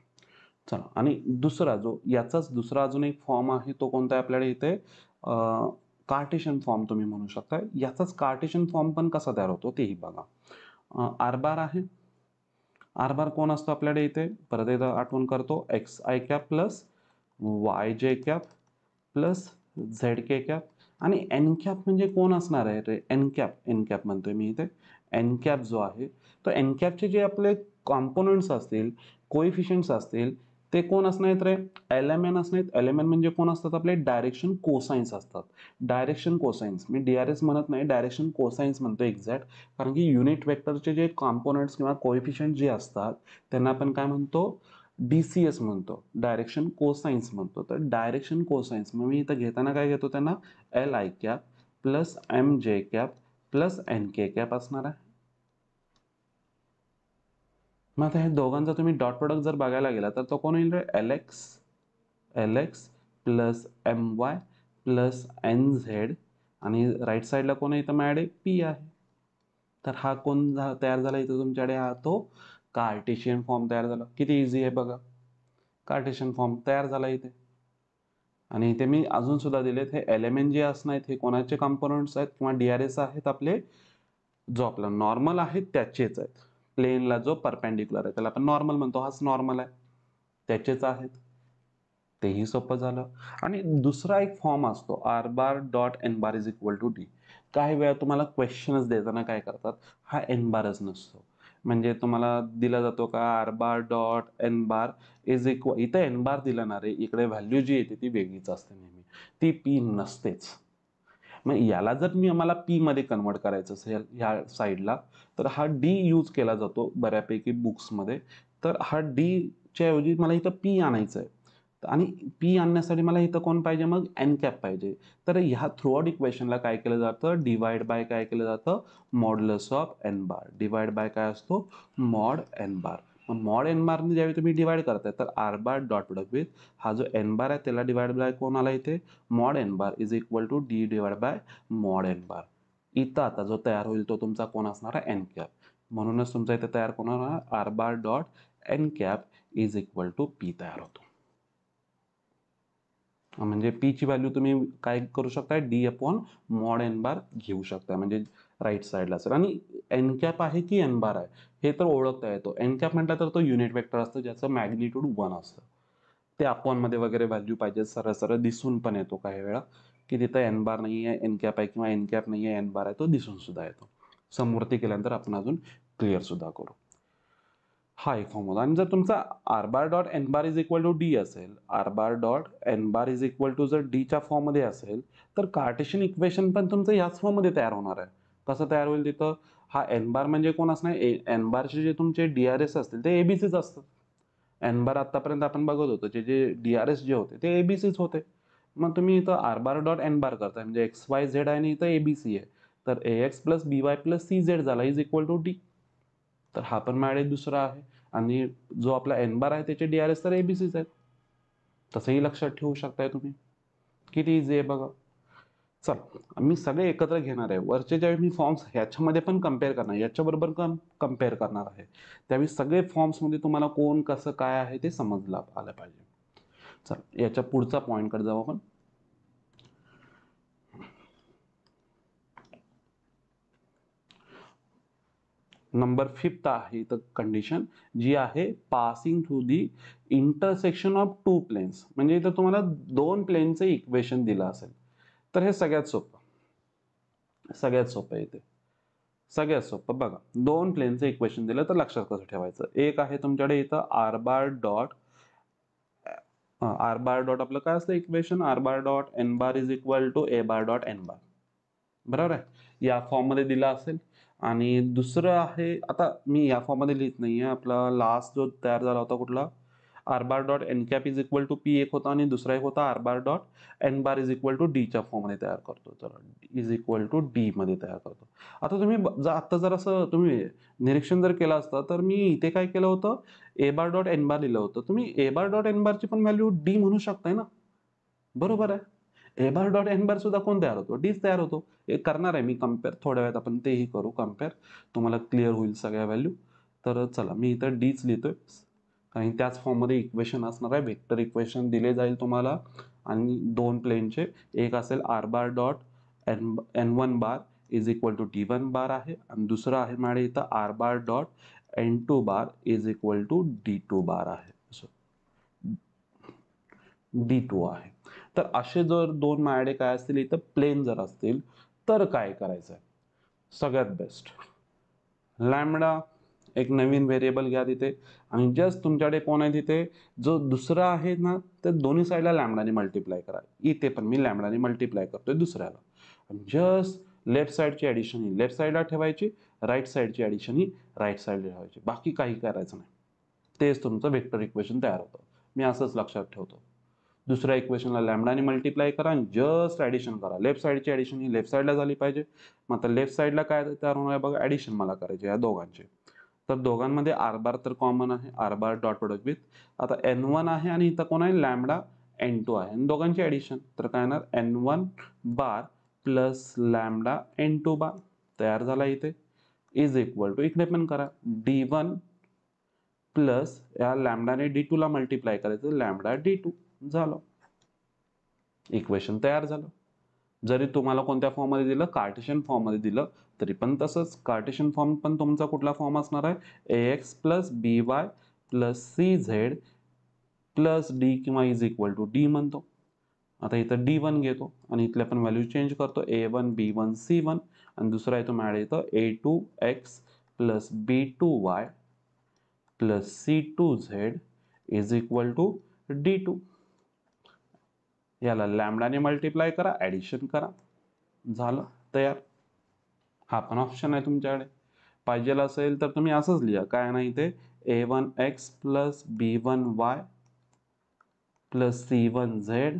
चला, आणि दुसरा जो याचाच दुसरा अजून एक फॉर्म आहे तो कोणता आहे आपल्याकडे इथे, कार्टेशियन फॉर्म तुम्ही म्हणू शकता. याचाच कार्टेशियन फॉर्म पण कसा तयार होतो तेही बघा. आर बार आहे. आर बार कोण असतो आपल्याकडे इथे, परत एकदा आठवण करतो, x I cap plus Y J cap plus Z K cap. आणि एन कॅप म्हणजे कोण असणार आहे रे, एन कॅप म्हणतोय मी इथे. एन कॅप जो आहे तो एन कॅपचे जे आपले कॉम्पोनंट्स असतील, कोइफिशियंट्स असतील, ते कोण असणार आहेत रे, एलिमेंट असणार आहेत. एलिमेंट म्हणजे कोण असतात आपले, डायरेक्शन कोसाइन्स असतात. डायरेक्शन कोसाइन्स, मी डीआरएस म्हणत नाही, डायरेक्शन कोसाइन्स म्हणतो एक्झॅक्ट. कारण की युनिट वेक्टरचे जे कॉम्पोनंट्स किंवा कोइफिशियंट जे असतात त्यांना आपण काय म्हणतो, डीसीएस म्हणतो, डायरेक्शन कोसाइन्स म्हणतो. तर डायरेक्शन कोसाइन्स मग मी इथं घेताना काय घेतो, त्यांना L I cap plus M J cap plus N K cap असणार आहे. मग आता हे दोघांचा तुम्ही डॉट प्रोडक्ट जर बघायला गेला तर तो कोण येईल, L X plus M Y plus N Z, आणि राईट साईडला कोण आहे इथं माझ्याकडे, पी आहे. तर हा कोण तयार झाला इथं तुमच्याकडे, हा तो कार्टेशियन फॉर्म तयार झाला. किती इझी आहे बघा, कार्टेशियन फॉर्म तयार झाला इथे. आणि इथे मी अजून सुद्धा दिलेत, हे एलिमेंट जे असणार आहेत हे कोणाचे कंपोनंट्स आहेत किंवा डीआरएस आहेत आपले, जो आपला नॉर्मल आहे त्याचेच आहेत. प्लेनला जो परपेंडिक्युलर आहे त्याला आपण नॉर्मल म्हणतो, हाच नॉर्मल आहे, त्याचेच आहेत. तेही सोपं झालं. आणि दुसरा एक फॉर्म असतो, R bar dot N bar is equal to D. काही वेळा तुम्हाला क्वेश्चनच देताना काय करतात, हा एन बारच नसतो. म्हणजे तुम्हाला दिला जातो का R bar dot N bar is equal, इथं एन बार दिला ना रे, इकडे व्हॅल्यू जी येते ती वेगळीच असते नेहमी, ती पी नसतेच. मग याला जर मी आम्हाला पी मध्ये कन्वर्ट करायचं असेल ह्या साईडला, तर हा डी यूज केला जातो बऱ्यापैकी बुक्समध्ये. तर हा डी च्या ऐवजी मला इथं पी आणायचं आहे, आणि पी आणण्यासाठी मला इथं कोण पाहिजे, मग एन कॅप पाहिजे. तर ह्या थ्रूआउट इक्वेशनला काय केलं जातं, डिवाइड बाय काय केलं जातं, modulus of N bar. Divide by काय असतो, मॉड एन बार. मग मॉड एन बारने ज्यावेळी तुम्ही डिवाइड करताय तर R bar dot product with हा जो एन बार आहे त्याला डिवाइड बाय कोण आला इथे, mod N bar is equal to D divide by mod N bar. इथं आता जो तयार होईल तो तुमचा कोण असणार आहे, एन कॅप. म्हणूनच तुमचा इथे तयार कोण होणार, R bar dot N cap is equal to P तयार होतो. म्हणजे पी ची व्हॅल्यू तुम्ही काय करू शकता, डी अपॉन मॉड एन बार घेऊ शकता, म्हणजे राईट साईडला असेल. आणि एन कॅप आहे की एन बार आहे हे तर ओळखता येतो. एन कॅप म्हटलं तर तो युनिट वेक्टर असतो ज्याचं मॅग्निट्यूड 1 असतं. ते अपॉन मध्ये वगैरे व्हॅल्यू पाहिजे, सरळ सरळ दिसून पण येतो काही वेळा की तिथं एन बार नाही आहे, एन कॅप आहे, किंवा एन कॅप नाही आहे, एन बार आहे, तो दिसून सुद्धा येतो. समवर्ती केल्यानंतर आपण अजून क्लिअर सुद्धा करू. हा एक फॉर्म होता. आणि जर तुमचा R bar dot N bar is equal to D असेल, R bar dot N bar is equal to जर डीच्या फॉर्ममध्ये असेल, तर कार्टेशियन इक्वेशन पण तुमचं याच फॉर्ममध्ये तयार होणार आहे. कसं तयार होईल तिथं, हा एन बार म्हणजे कोण असणार, एन बारचे जे तुमचे डीआरएस असतील ते एबीसीच असतात. एन बार आतापर्यंत आपण बघत होतो जे डीआरएस जे होते ते एबीसीच होते. मग तुम्ही इथं आर बार डॉट एन बार करताय म्हणजे एक्स वाय झेड आहे आणि इथं एबीसी आहे, तर ए X plus B Y plus C Z झाला इज इक्वल टू डी. तर हा पण माझ्याकडे दुसरा आहे. आणि जो आपला एन बार आहे त्याचे डीआरएस तर एबीसीच आहेत. तसंही लक्षात ठेवू शकताय तुम्ही. किती इझी आहे बघा. चल, मी सगळे एकत्र घेणार आहे. वरचे ज्यावेळी मी फॉर्म्स ह्याच्यामध्ये पण कम्पेअर करणार, याच्याबरोबर कम्पेअर करणार आहे, त्यावेळी सगळे फॉर्म्समध्ये तुम्हाला कोण कसं काय आहे ते समजलं आलं पाहिजे. चल, याच्या पुढचा पॉईंटकडे जाऊ आपण. नंबर 5 आहे इथं कंडिशन जी आहे, passing through the intersection of two planes. म्हणजे इथं तुम्हाला दोन प्लेनचं इक्वेशन दिलं असेल, तर हे सगळ्यात सोपं इथे. सगळ्यात सोपं बघा, दोन प्लेनचं इक्वेशन दिलं तर लक्षात कसं ठेवायचं. एक आहे तुमच्याकडे इथं आर बार डॉट आपलं काय असतं equation, R bar dot N bar is equal to A bar dot N bar. बरोबर आहे, या फॉर्म मध्ये दिला असेल. आणि दुसरं आहे, आता मी या फॉर्म मध्ये लिहित नाहीये, आपला लास्ट जो तयार झाला होता कुठला, R bar dot N cap is equal to P एक होता आणि दुसरा एक होता R bar dot N bar is equal to डीच्या फॉर्ममध्ये तयार करतो. तर इज इक्वल टू डी मध्ये तयार करतो. आता तुम्ही आता जर असं तुम्ही निरीक्षण जर केलं असतं तर मी इथे काय केलं होतं, ए बार डॉट एन बार लिहिलं होतं. तुम्ही ए बार डॉट एन बारची पण व्हॅल्यू डी म्हणू शकताय ना, बरोबर आहे. ए बार डॉट एन बार सुद्धा कोण तयार होतो, डीच तयार होतो. हे करणार आहे मी कम्पेअर, थोड्या वेळात आपण तेही करू कम्पेअर, तुम्हाला क्लिअर होईल सगळ्या व्हॅल्यू. तर चला मी इथं डीच लिहितोय, कारण त्याच फॉर्ममध्ये इक्वेशन असणार आहे. वेक्टर इक्वेशन दिले जाईल तुम्हाला आणि दोन प्लेनचे, एक असेल R bar dot N one bar is equal to D one bar आहे आणि दुसरं आहे माझ्या इथं R bar dot N two bar is equal to D two bar आहे, डी टू आहे. तर असे जर दोन माझ्याकडे काय असतील इथं प्लेन जर असतील तर काय करायचं आहे, सगळ्यात बेस्ट लॅमडा एक नवीन व्हेरिएबल घ्या तिथे आणि जस्ट तुमच्याकडे कोण आहे तिथे जो दुसरा आहे ना, तर दोन्ही साईडला लॅमडाने मल्टिप्लाय करा. इथे पण मी लॅमडाने मल्टिप्लाय करतोय दुसऱ्याला. जस्ट लेफ्ट साईडची ॲडिशन ही लेफ्ट साईडला ठेवायची, राईट साईडची ॲडिशन ही राईट साईडला ठेवायची, बाकी काही करायचं नाही. तेच तुमचं वेक्टर इक्वेशन तयार होतं. मी असंच लक्षात ठेवतो. दुसऱ्या इक्वेशनला लॅमडाने मल्टिप्लाय करा आणि जस्ट ॲडिशन करा. लेफ्ट साईडची ॲडिशन ही लेफ्ट साईडला झाली पाहिजे. मग आता लेफ्ट साईडला काय तयार होणार आहे बघा, ॲडिशन मला करायचे या दोघांचे. तर दोघांमध्ये आर बार तर कॉमन आहे, R bar dot product with आता एन वन आहे आणि इथं कोण आहे लॅमडा एन टू आहे आणि दोघांची ॲडिशन, तर काय येणार N one bar plus lambda N two bar तयार झाला इथे इज इक्वल टू, इकडे पण करा डी वन प्लस या लॅमडाने डी टू ला मल्टिप्लाय करायचं लॅमडा डी टू झालं, इक्वेशन तयार झालं. जरी तुम्हाला कोणत्या फॉर्ममध्ये दिलं, कार्टेशियन फॉर्ममध्ये दिलं तरी पण तसंच. कार्टेशियन फॉर्म पण तुमचा कुठला फॉर्म असणार आहे, A X plus B Y plus C Z plus D किंवा इज इक्वल टू डी म्हणतो. आता इथं डी वन घेतो आणि इथल्या पण व्हॅल्यू चेंज करतो, A one B one C one आणि दुसरा येतो मॅड इथं A two X plus B two Y plus C two Z is equal to D two. याला लॅमडाने मल्टिप्लाय करा, ॲडिशन करा, झालं तयार. हा पण ऑप्शन आहे तुमच्याकडे. पाहिजे असेल तर तुम्ही असंच लिहा, काय नाही ते A one X plus B one Y plus C one Z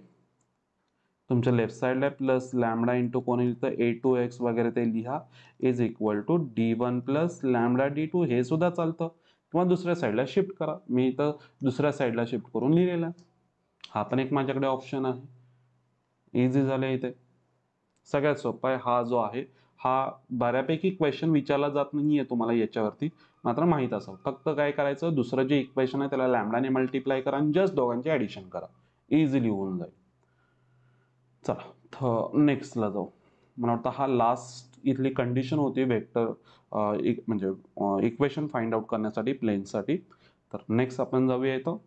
तुमच्या लेफ्ट साईडला प्लस लॅमडा इंटू कोण इथं ए टू एक्स वगैरे ते लिहा is equal to D one plus lambda D two, हे सुद्धा चालतं. किंवा दुसऱ्या साईडला शिफ्ट करा, मी इथं दुसऱ्या साईडला शिफ्ट करून लिहिलेला आहे. हा पण एक माझ्याकडे ऑप्शन आहे. इझी झालं इथे, सगळ्यात सोपा आहे. हा जो आहे हा बऱ्यापैकी क्वेश्चन विचारला जात नाहीये तुम्हाला याच्यावरती, मात्र माहीत असावं. फक्त काय करायचं, दुसरं जे इक्वेशन आहे त्याला लॅमडाने मल्टिप्लाय करा आणि जस्ट दोघांचे ॲडिशन करा, इझिली होऊन जाईल. चला नेक्स्टला जाऊ. मला वाटतं हा लास्ट इथली कंडिशन होती वेक्टर म्हणजे इक्वेशन फाइंड आउट करण्यासाठी प्लेनसाठी. तर नेक्स्ट आपण जाऊया इथं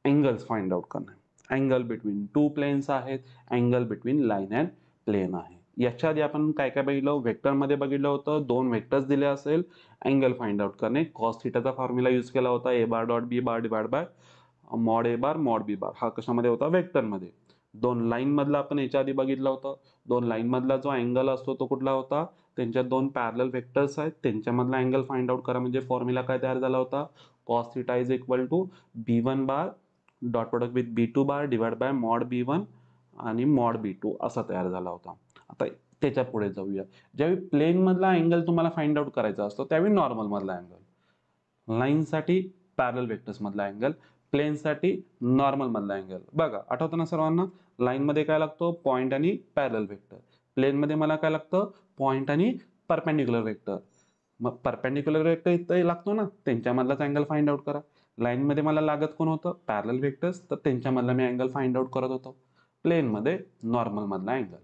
अँगल्स फाइंड आउट करणे. अँगल बिटवीन टू प्लेन्स आहेत, angle between line and plane आहे. याच्या आधी आपण काय काय बघितलं, वेक्टरमध्ये बघितलं होतं, दोन वेक्टर्स दिले असेल अँगल फाइंड आउट करणे. कॉस थिटाचा फॉर्म्युला यूज केला होता, A bar dot B bar divide by mod A bar mod B bar. हा कशामध्ये होता, वेक्टरमध्ये. दोन लाईन मधला आपण याच्या आधी बघितलं होतं. दोन लाईन मधला जो अँगल असतो तो कुठला होता, त्यांच्या दोन पॅरलल वेक्टर्स आहेत त्यांच्यामधला अँगल फाइंड आउट करा. म्हणजे फॉर्म्युला काय तयार झाला होता, cos theta is equal to B one bar dot product with B two bar divide by mod B one आणि मॉड बी टू असा तयार झाला होता. आता त्याच्या पुढे जाऊया. ज्यावेळी प्लेन मधला अँगल तुम्हाला फाइंड आउट करायचा असतो त्यावेळी नॉर्मल मधला अँगल, लाईनसाठी पॅरलल वेक्टर्स मधला अँगल, प्लेनसाठी नॉर्मल मधला अँगल. बघा आठवतं ना सर्वांना, लाईनमध्ये काय लागतो, पॉईंट आणि पॅरलल वेक्टर. प्लेनमध्ये मला काय लागतं, पॉईंट आणि परपेंडिक्युलर वेक्टर. मग परपेंडिक्युलर वेक्टर इथं लागतो ना, त्यांच्यामधलाच अँगल फाइंड आउट करा. लाईनमध्ये मला लागत कोण होतं, पॅरलल वेक्टर्स, तर त्यांच्यामधला मी अँगल फाइंड आउट करत होतो. प्लेनमध्ये नॉर्मल मधला अँगल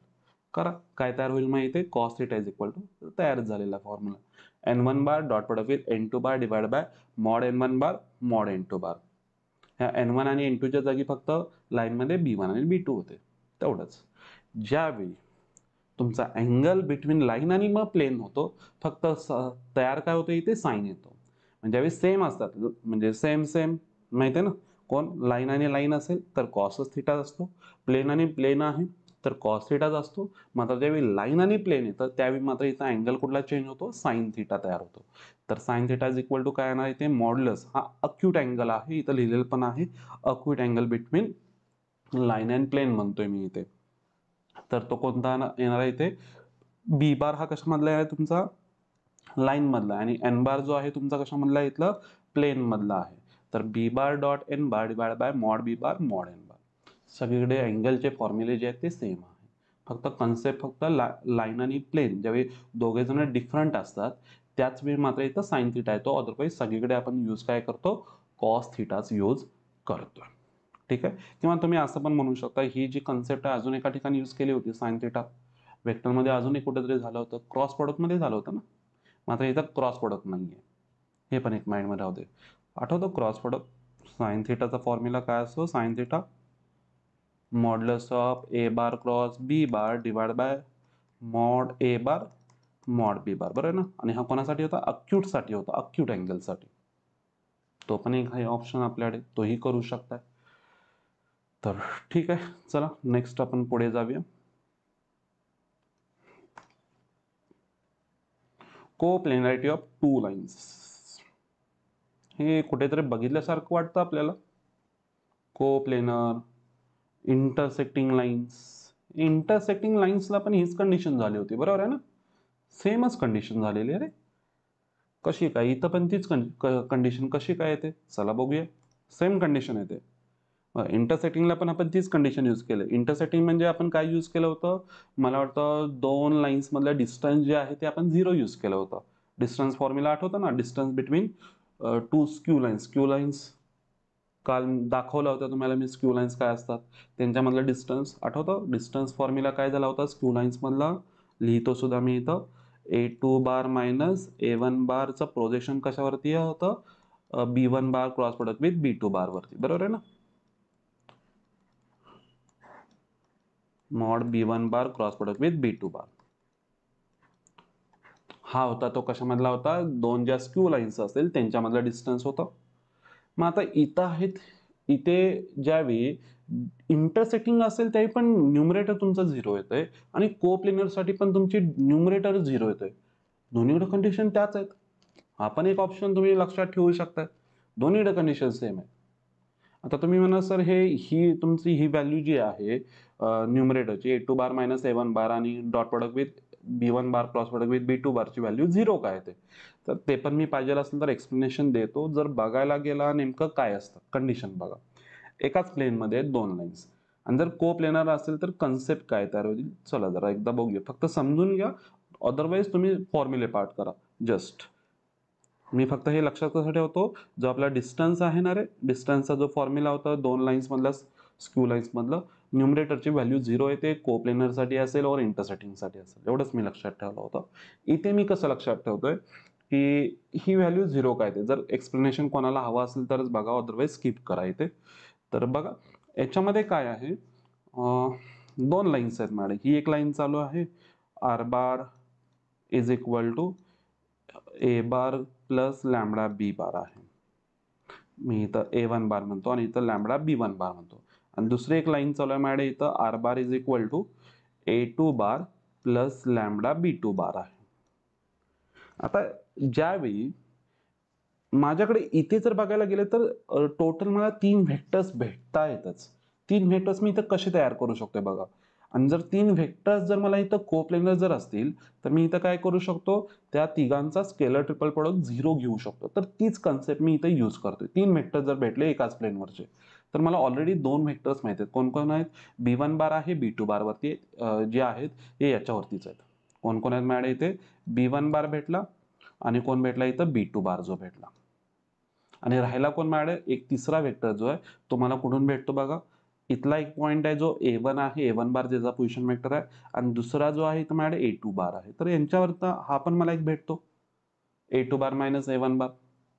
करा. काय तयार होईल मग इथे, cos theta is equal to तयार झालेला formula N one bar dot product with N two bar divide by mod N one bar mod N two bar. ह्या एन वन आणि एन टूच्या जागी फक्त लाईनमध्ये बी वन आणि बी टू होते, तेवढंच. ज्यावेळी तुमचा अँगल बिटवीन लाईन आणि मग प्लेन होतो, फक्त तयार काय होतं इथे, साईन येतो. म्हणजे ज्यावेळी सेम असतात, म्हणजे सेम सेम माहिती आहे ना, कोण लाईन आणि लाईन असेल तर कॉसच थिटा असतो, प्लेन आणि प्लेन आहे तर कॉस थिटाच असतो. मात्र ज्यावेळी लाईन आणि प्लेन येतं त्यावेळी मात्र इथं अँगल कुठला चेंज होतो, साईन थिटा तयार होतो. तर sine theta is equal to काय येणार इथे मॉड्युलस हा अक्यूट अँगल आहे, इथं लिहिलेलं पण आहे acute angle between line and plane म्हणतोय मी इथे. तर तो कोणता येणार आहे इथे बी बार हा कशामधला आहे तुमचा लाईन मधला आणि एन बार जो आहे तुमचा कशामधला इथलं प्लेन मधला आहे. तर B bar dot N bar divide by mod B bar mod N bar. सगळीकडे अँगलचे फॉर्म्युले जे आहेत ते सेम आहे, फक्त कन्सेप्ट फक्त लाईन आणि प्लेन ज्यावेळी दोघे जण डिफरंट असतात त्याच वेळी मात्र इथं साइन थिटा येतो. अदरवाईज सगळीकडे आपण यूज काय करतो कॉस थिटाच यूज करतो. ठीक आहे. किंवा तुम्ही असं पण म्हणू शकता ही जी कन्सेप्ट आहे अजून एका ठिकाणी यूज केली होती साइन थिटा वेक्टरमध्ये अजून एक कुठेतरी झालं होतं क्रॉस प्रोडक्टमध्ये झालं होतं ना, मात्र इथं क्रॉस प्रोडक्ट नाही आहे, हे पण एक माइंडमध्ये राहू दे. आठवतो क्रॉस प्रोडक्ट साइन थिटाचा फॉर्म्युला काय असतो sine theta modulus of A bar cross B bar divide by mod A bar mod B bar, बरोबर आहे ना. आणि हा कोणासाठी होता अक्यूटसाठी होता, अक्यूट अँगलसाठी. तो पण एक आहे ऑप्शन आपल्याकडे, तोही करू शकताय. तर ठीक आहे, चला नेक्स्ट आपण पुढे जाऊया. कोप्लेनॅरिटी ऑफ टू लाइन्स. हे कुठेतरी बघितल्यासारखं वाटतं आपल्याला. Coplanar intersecting lines. इंटरसेक्टिंग लाइन्सला पण हीच कंडिशन झाली होती, बरोबर आहे ना. सेमच कंडिशन झालेली आहे रे. कशी काय इथं पण तीच कंडिशन कशी काय येते चला बघूया. सेम कंडिशन येते. इंटरसेक्टिंगला पण आपण तीच कंडिशन यूज केली. इंटरसेक्टिंग म्हणजे आपण काय यूज केलं होतं मला वाटतं दोन लाईन्स मधलं डिस्टन्स जे आहे ते आपण 0 यूज केलं होतं. डिस्टन्स फॉर्म्युला आठवतं ना, distance between two skew lines काल दाखवला होता तुम्हाला मी. स्क्यू लाईन्स काय असतात त्यांच्यामधलं डिस्टन्स आठवतं. डिस्टन्स फॉर्म्युला काय झाला होता स्क्यू लाईन्स मधला, लिहितो सुद्धा मी इथं. A2 बार मायनस A1 बारचं प्रोजेक्शन कशावरती होतं B1 bar cross product with B2 बार वरती, बरोबर आहे ना. Mod B1 bar cross product with B2 बार हा होता तो कशामधला होता दोन ज्या स्क्यू लाईन्स असतील त्यांच्यामधला डिस्टन्स होता. मग आता इथं आहेत इथे ज्यावेळी इंटरसेक्टिंग असेल त्यावेळी पण न्यूमरेटर तुमचा 0 येतोय आणि कोप्लेनर साठी पण तुमची न्यूमरेटर 0 येतोय. दोन्हीकडे कंडिशन त्याच आहेत. हा पण एक ऑप्शन तुम्ही लक्षात ठेवू शकता. दोन्हीकडे कंडिशन सेम आहे. आता तुम्ही म्हणा सर ही तुमची ही व्हॅल्यू जी आहे न्यूमरेटरची A2 बार मायनस A1 बार आणि dot product with B1 bar cross product with B2 बारची व्हॅल्यू 0 काय येते. तर ते पण मी पाहिजे असेल तर एक्सप्लेनेशन देतो. जर बघायला गेला नेमकं काय असतं कंडिशन बघा. एकाच प्लेनमध्ये दोन लाईन्स आणि जर को प्लेनर असेल तर कन्सेप्ट काय तयार होईल चला जरा एकदा बघूया. फक्त समजून घ्या, अदरवाईज तुम्ही फॉर्म्युले पार्ट करा. जस्ट मी फक्त हे लक्षात कसं ठेवतो जो आपला डिस्टन्स आहे ना रे, डिस्टन्सचा जो फॉर्म्युला होता दोन लाईन्स मधला स्क्यू लाईन्स मधलं न्यूमरेटरची व्हॅल्यू 0 येते कोप्लेनरसाठी असेल और इंटरसेक्टिंगसाठी असेल. एवढंच मी लक्षात ठेवलं होतं. इथे मी कसं लक्षात ठेवतोय की ही व्हॅल्यू 0 काय ते जर एक्सप्लेनेशन कोणाला हवं असेल तरच बघा, अदरवाईज स्किप करा इथे. तर बघा याच्यामध्ये काय आहे दोन लाईन्स आहेत मॅडम. ही एक लाईन चालू आहे R bar is equal to A bar plus lambda B bar आहे. मी इथं A1 बार म्हणतो आणि इथं लॅमडा B1 बार म्हणतो. आणि दुसरी एक लाईन चालू आहे मॅडम इथं R bar is equal to A2 bar plus lambda B2 bar आहे. आता ज्यावेळी माझ्याकडे इथे जर बघायला गेले तर टोटल मला 3 व्हेक्टर्स भेटता येतच. 3 व्हेक्टर्स मी इथं कसे तयार करू शकतो बघा. आणि जर 3 व्हेक्टर्स जर मला इथं कोप्लेनर जर असतील तर मी इथं काय करू शकतो त्या तिघांचा स्केलर ट्रिपल प्रोडक्ट 0 घेऊ शकतो. तर तीच कन्सेप्ट मी इथं यूज करतोय. 3 व्हेक्टर जर भेटले एकाच प्लेनवरचे तर मला ऑलरेडी 2 व्हेक्टर्स माहिती आहेत. कोण कोण आहेत B1 बार आहे B2 बार वरती जे आहेत हे याच्यावरतीच आहेत. कोण कोण आहेत मॅडम इथे B1 बार भेटला आणि कोण भेटला इथं B2 बार जो भेटला. आणि राहिला कोण मॅडम एक तिसरा वेक्टर जो आहे तो मला कुठून भेटतो बघा. इथला एक पॉइंट आहे जो A1 आहे A1 बार ज्याचा पोझिशन वेक्टर आहे आणि दुसरा जो आहे तो मॅडम A2 बार आहे. तर यांच्यावरचा हा पण मला एक भेटतो A2 बार मायनस A1 बार.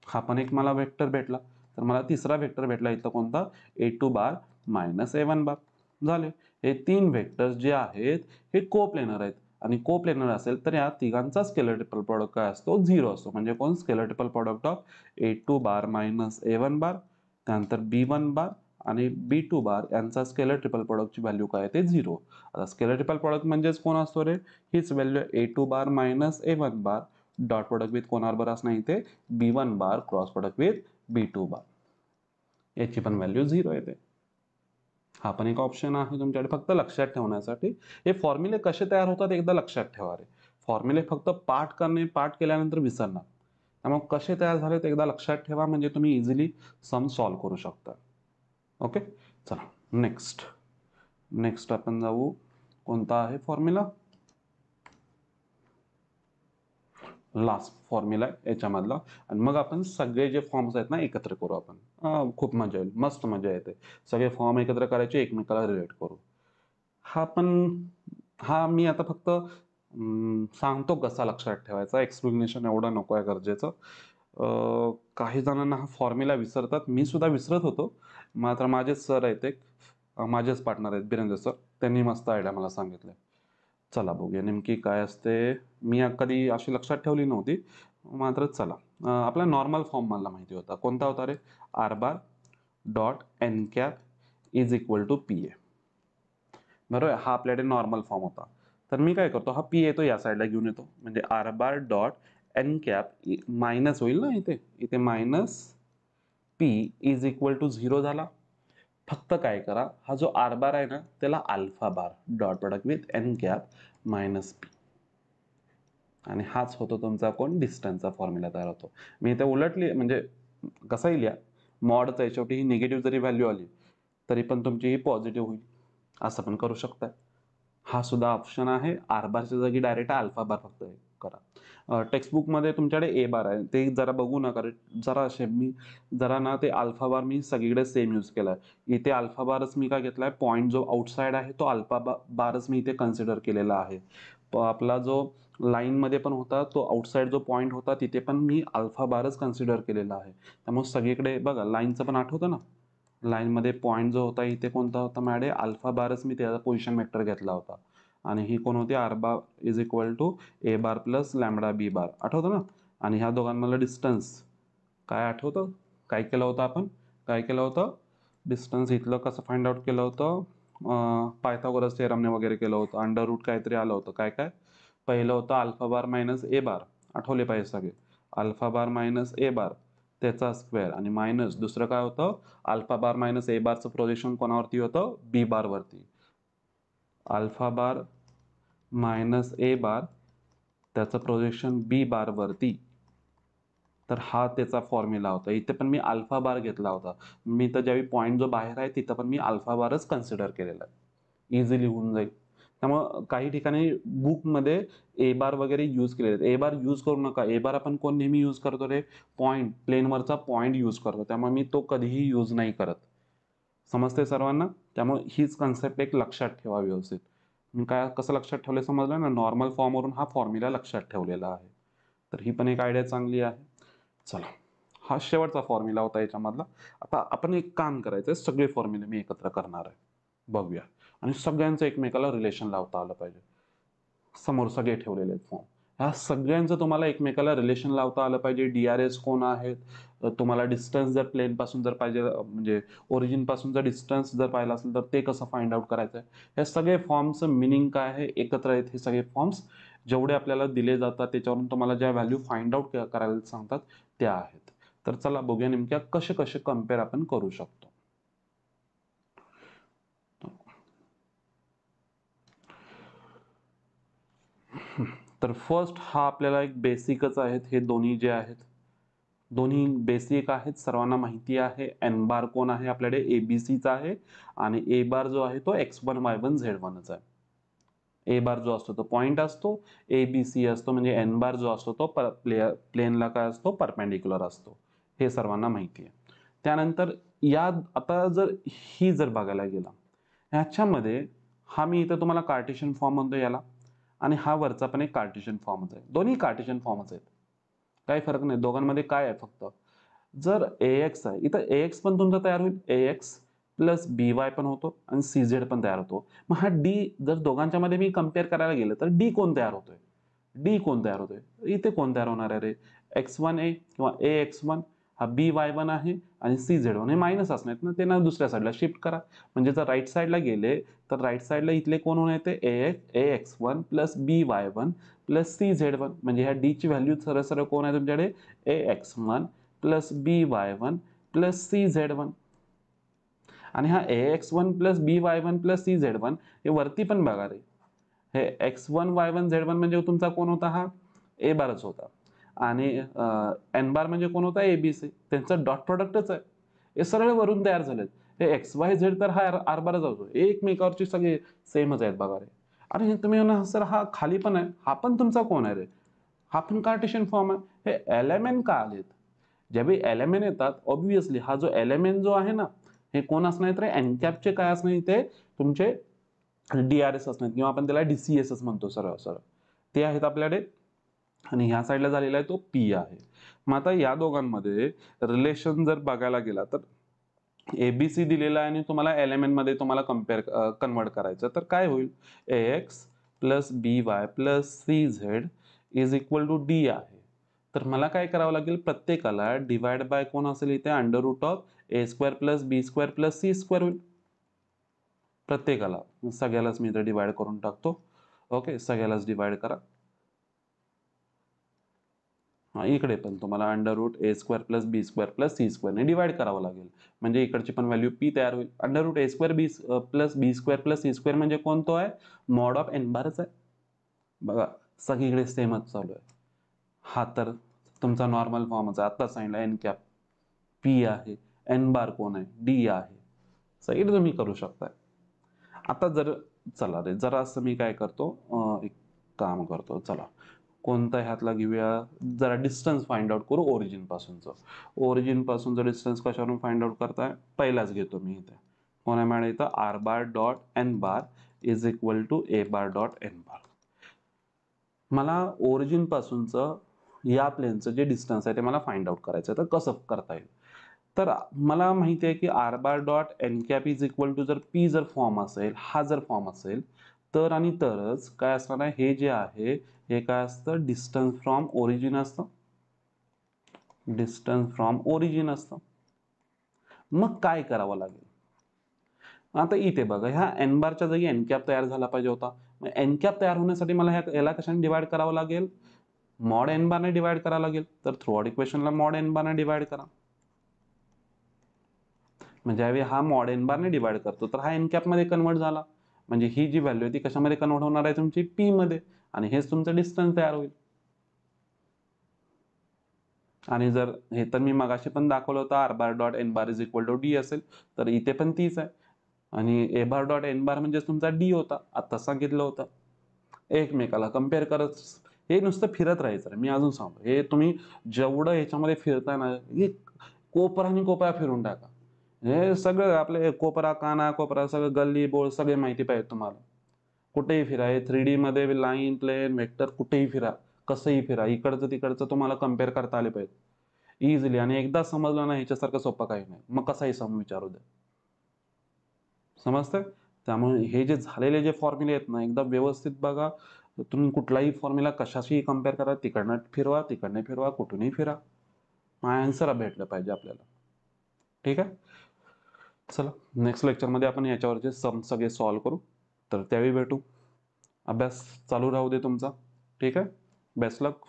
हा पण एक मला वेक्टर भेटला. तर मला तिसरा वेक्टर भेटला इथं कोणता A2 बार मायनस A1 बार. झाले हे 3 वेक्टर्स जे आहेत हे कोप्लेनर आहेत आणि कोप्लेनर असेल तर या तिघांचा स्केलर ट्रिपल प्रोडक्ट काय असतो 0 असतो. म्हणजे कोण scalar triple product of A2 bar minus A1 बार त्यानंतर B1 बार आणि B2 बार यांचा स्केलर ट्रिपल प्रोडक्टची व्हॅल्यू काय ते 0. आता स्केलर ट्रिपल प्रोडक्ट म्हणजेच कोण असतो रे हीच value A2 bar minus A1 bar dot product with कोणाबरोबर असणार इथे B1 bar cross product with B2 बार, याची पण व्हॅल्यू 0 येते. हा पण एक ऑप्शन आहे तुमच्याकडे फक्त लक्षात ठेवण्यासाठी. हे फॉर्म्युले कसे तयार होतात एकदा लक्षात ठेवा रे. फॉर्म्युले फक्त पाठ केल्यानंतर विसरणार. त्यामुळे कसे तयार झाले ते एकदा लक्षात ठेवा, म्हणजे तुम्ही इझिली सम सॉल्व्ह करू शकता. ओके, चला नेक्स्ट आपण जाऊ. कोणता आहे फॉर्म्युला? लास्ट फॉर्म्युला आहे याच्यामधला, आणि मग आपण सगळे जे फॉर्म्स आहेत ना एकत्र करू आपण. खूप मजा येईल, मस्त मजा येते. सगळे फॉर्म एकत्र करायचे, एकमेकाला रिलेट करू. हा मी आता फक्त सांगतो कसा लक्षात ठेवायचा, एक्सप्लेनेशन एवढं नको आहे गरजेचं. काही जणांना हा फॉर्म्युला विसरतात, मी सुद्धा विसरत होतो. मात्र माझे सर आहेत, एक माझेच पार्टनर आहेत बिरेंद्र सर, त्यांनी मस्त आयडिया मला सांगितलं. चला बघूया नेमकी काय असते. मी कधी अशी लक्षात ठेवली नव्हती, मात्र चला. आपला नॉर्मल फॉर्म मला माहिती होता. कोणता होता रे? R bar dot N cap is equal to P A. बरोबर, हा आपल्याकडे नॉर्मल फॉर्म होता. तर मी काय करतो, हा पी येतो या साईडला घेऊन येतो, म्हणजे R bar dot N cap minus होईल ना, इथे minus P is equal to 0 झाला. फक्त काय करा, हा जो आर बार आहे ना त्याला alpha bar dot product with N cap minus P, आणि हाच होतो तुमचा कोण डिस्टन्सचा फॉर्म्युला तयार होतो. मी इथे उलटली, म्हणजे कसाही लिहा, मॉडचा शेवटी ही निगेटिव्ह जरी व्हॅल्यू आली तरी पण तुमची ही पॉझिटिव्ह होईल, असं पण करू शकता. हा सुद्धा ऑप्शन आहे. आर बारच्या जागी डायरेक्ट अल्फा बार फक्त करा. टेक्स्टबुकमध्ये तुमच्याकडे ए बार आहे, ते जरा बघू नका, जरा असे मी जरा ना ते अल्फा बार मी सगळीकडे सेम यूज केलाय. इथे अल्फा बारच मी काय घेतलाय, पॉईंट जो आउटसाइड आहे तो अल्फा बारच मी इथे कन्सिडर केलेला आहे. आपला जो लाईनमध्ये पण होता तो आउटसाइड जो पॉईंट होता तिथे पण मी अल्फा बारच कन्सिडर केलेला आहे. त्यामुळे सगळीकडे बघा, लाईनचं पण आठवतं ना, लाईनमध्ये पॉईंट जो होता इथे कोणता होता मॅडे, अल्फा बारच मी त्याचा पोझिशन वेक्टर घेतला होता. आणि ही कोण होती, R bar is equal to A bar plus lambda B bar, आठवतं ना. आणि ह्या दोघांमधलं डिस्टन्स काय आठवतं, काय केलं होतं आपण, काय केलं होतं, डिस्टन्स इथलं कसं फाइंड आउट केलं होतं, पायथागोरस थेरमने वगैरे केलं होतं. अंडर रूट काहीतरी आलं होतं, काय काय पहिलं होतं अल्फा बार मायनस ए बार, आठवले पाहिजे सगळे, अल्फा बार मायनस ए बार त्याचा स्क्वेअर, आणि मायनस दुसरं काय होतं, अल्फा बार मायनस ए बारचं प्रोजेक्शन कोणावरती होतं, बी बार वरती. अल्फा बार मायनस ए बार त्याचं प्रोजेक्शन बी बार वरती. तर हा त्याचा फॉर्म्युला होता. इथे पण मी अल्फा बार घेतला होता. मी तर ज्यावेळी पॉईंट जो बाहेर आहे तिथं पण मी अल्फा बारच कन्सिडर केलेला आहे, इझिली होऊन जाईल. त्यामुळं काही ठिकाणी बुकमध्ये ए बार वगैरे यूज केलेले आहेत. ए बार यूज करू नका. ए बार आपण कोण नेहमी यूज करतो रे, पॉईंट, प्लेनवरचा पॉईंट यूज करतो. त्यामुळे मी तो कधीही यूज नाही करत. समजते सर्वांना? त्यामुळे हीच कन्सेप्ट एक लक्षात ठेवा व्यवस्थित. मी काय कसं लक्षात ठेवलं समजलं ना, नॉर्मल फॉर्मवरून हा फॉर्म्युला लक्षात ठेवलेला आहे. तर ही पण एक आयडिया चांगली आहे. चला, हा शेवटचा फॉर्म्युला होता याच्यामधला. आता आपण एक काम करायचं, सगळे फॉर्म्युले मी एकत्र करणार आहे, बघूया. आणि सगळ्यांचं एकमेकाला रिलेशन लावता आलं पाहिजे. समोर सगळे ठेवलेले आहेत फॉर्म, ह्या सगळ्यांचं तुम्हाला एकमेकाला रिलेशन लावता आलं पाहिजे. DRS कोण आहेत, तुम्हाला डिस्टन्स जर प्लेन पासून जर पाहिजे, म्हणजे ओरिजिन पासून जर डिस्टन्स जर पाहिलं असेल तर ते कसं फाइंड आउट करायचं आहे, हे सगळे फॉर्मचं मिनिंग काय आहे, एकत्र आहेत हे सगळे फॉर्म्स. जेवढे आपल्याला दिले जातात त्याच्यावरून तुम्हाला ज्या व्हॅल्यू फाइंड आउट करायला सांगतात त्या आहेत. तर चला बघूया नेमक्या कसे कसे कम्पेअर आपण करू शकतो. तर फर्स्ट हा आपल्याला एक बेसिकच आहेत, हे दोन्ही जे आहेत दोन्ही बेसिक आहेत, सर्वांना माहिती आहे. एन बार कोण आहे आपल्याकडे, एबीसीचा आहे, आणि ए बार जो आहे तो x1 y1 z1च आहे. ए बार जो असतो तो पॉइंट असतो, एबीसी असतो म्हणजे एन बार जो असतो तो प्लेनला काय असतो, परपेंडिक्युलर असतो. हे सर्वांना माहिती आहे. त्यानंतर या आता जर बघायला गेला ह्याच्यामध्ये, हा मी इथं तुम्हाला कार्टेशियन फॉर्म म्हणतो याला, आणि हा वरचा पण एक कार्टेशियन फॉर्मच आहे. दोन्ही कार्टेशियन फॉर्मच आहेत, काही फरक नाही. दोघांमध्ये काय आहे फक्त, जर AX आहे इथं AX पण तुमचा तयार होईल, AX प्लस BY पण होतो आणि CZ पण तयार होतो. मग हा D जर दोघांच्या मध्ये मी कम्पेअर करायला गेलं तर D कोण तयार होतोय, इथे कोण तयार होणार आहे रे, X1A किंवा AX1 हा BY1 आहे, आणि CZ1 हे मायनस असणार ना, ते ना दुसऱ्या साईडला शिफ्ट करा. म्हणजे जर राईट साईडला गेले तर राईट साईडला इथले कोण होणार येते, AX1 plus BY1 plus CZ1 म्हणजे ह्या D ची व्हॅल्यू सरळ सरळ कोण आहे तुमच्याकडे AX1 plus BY1 plus CZ1 आणि हा AX1 plus BY1 plus CZ1 हे वरती पण बघा रे हे X1 Y1 Z1 म्हणजे तुमचा कोण होता हा A बारच होता आणि N बार म्हणजे कोण होता ABC त्यांचं डॉट प्रोडक्टच आहे हे सरळ वरून तयार झालेत हे XYZ तर हा R बारच होतो एकमेकावरची सगळे सेमच आहेत बघा रे आणि तुम्ही म्हणा सर हा खाली पण आहे हा पण तुमचा कोण आहे रे हा पण कार्टेशियन फॉर्म आहे हे एलिमेंट का आलेत ज्यावेळी एलिमेंट येतात ऑब्विसली हा जो एलिमेंट जो आहे ना हे कोण असणार तर एनकॅपचे काय असणार इथे तुमचे DRS असणार किंवा आपण त्याला DCS म्हणतो सरळ सरळ ते आहेत आपल्याकडे आणि ह्या साईडला झालेला आहे तो P आहे मग आता या दोघांमध्ये रिलेशन जर बघायला गेला तर ABC दिलेला आहे आणि तुम्हाला एलिमेंट मध्ये तुम्हाला कन्वर्ट करायचं तर काय होईल AX plus BY plus CZ is equal to D आहे तर मला काय करावं लागेल प्रत्येकाला डिवाइड बाय कोण असेल इथे under root of A² plus B² plus C² होईल प्रत्येकाला सगळ्यालाच मी इथे डिवाइड करून टाकतो ओके सगळ्यालाच डिवाइड करा इकडे पण तुम्हाला under route A² plus B² plus C² ने डिवाइड करावं लागेल म्हणजे इकडची पण व्हॅल्यू P तयार होईल under route A² plus B² plus C² म्हणजे कोणतो आहे मॉड ऑफ N बारच आहे बघा सगळीकडे सेमच चालू आहे हा तर तुमचा नॉर्मल फॉर्मच आहे आता सांगितलं N कॅप P आहे N बार कोण आहे D आहे सगळीकडे तुम्ही करू शकताय आता जर चला रे जरा असं मी काय करतो एक काम करतो चला कोणता ह्यातला घेऊया जरा डिस्टन्स फाइंड आउट करू ओरिजिन पासूनचं ओरिजिन पासूनचं डिस्टन्स कशावरून फाइंड आउट करताय पहिलाच घेतो मी इथे कोण आहे मॅडम इथं R bar dot N bar is equal to A bar dot N bar मला ओरिजिन पासूनचं या प्लेनचं जे डिस्टन्स आहे ते मला फाइंड आउट करायचं तर कसं करता येईल तर मला माहिती आहे की R bar dot N cap is equal to जर P जर फॉर्म असेल हा जर फॉर्म असेल तर आणि तरच काय असणार आहे हे जे आहे हे काय असतं डिस्टन्स फ्रॉम ओरिजिन असतं डिस्टन्स फ्रॉम ओरिजिन असतं मग काय करावं लागेल आता इथे बघा ह्या N बारच्या जागी N कॅप तयार झाला पाहिजे होता मग N कॅप तयार होण्यासाठी मला याला कशाने डिवाइड करावं लागेल मॉड N बारने डिवाइड करावं लागेल तर थ्रू आउट इक्वेशनला मॉड N बारने डिवाइड करा म्हणजे ज्यावेळी हा मॉड N बारने डिवाइड करतो तर हा N कॅप मध्ये कन्वर्ट झाला म्हणजे ही जी व्हॅल्यू आहे ती कशामध्ये कन्वर्ट होणार आहे तुमची P मध्ये आणि हेच तुमचं डिस्टन्स तयार होईल आणि जर हे तर मी मगाशी पण दाखवलं होतं R bar dot N bar is equal to D असेल तर इथे पण तीच आहे आणि A bar dot N bar म्हणजे तुमचा D होता आता सांगितलं होतं एकमेकाला कम्पेअर करत हे नुसतं फिरत राहायचं मी अजून सांगतो हे तुम्ही जेवढं ह्याच्यामध्ये फिरताय ना हे कोपरा आणि कोपरा फिरून टाका हे सगळं आपले कोपरा काना कोपरा सगळं गल्ली बोळ सगळे माहिती पाहिजे तुम्हाला कुठेही फिरा हे 3D मध्ये लाईन प्लेन वेक्टर कुठेही फिरा कसंही फिरा इकडचं तिकडचं तुम्हाला कम्पेअर करता आले पाहिजे इझिली आणि एकदा समजलं ना ह्याच्यासारखं सोपं काही नाही मग कसाही सम विचारू द्या समजतंय त्यामुळे हे जे झालेले जे फॉर्म्युले आहेत ना एकदा व्यवस्थित बघा तुम्ही कुठलाही फॉर्म्युला कशाशी कम्पेअर करा तिकडनं फिरवा कुठूनही फिरा आन्सर भेटलं पाहिजे आपल्याला ठीक आहे चला नेक्स्ट लेक्चरमध्ये आपण याच्यावरचे सम सगळे सॉल्व्ह करू तर त्यावेळी भेटू अभ्यास चालू राहू दे तुमचा ठीक आहे बेस्ट लक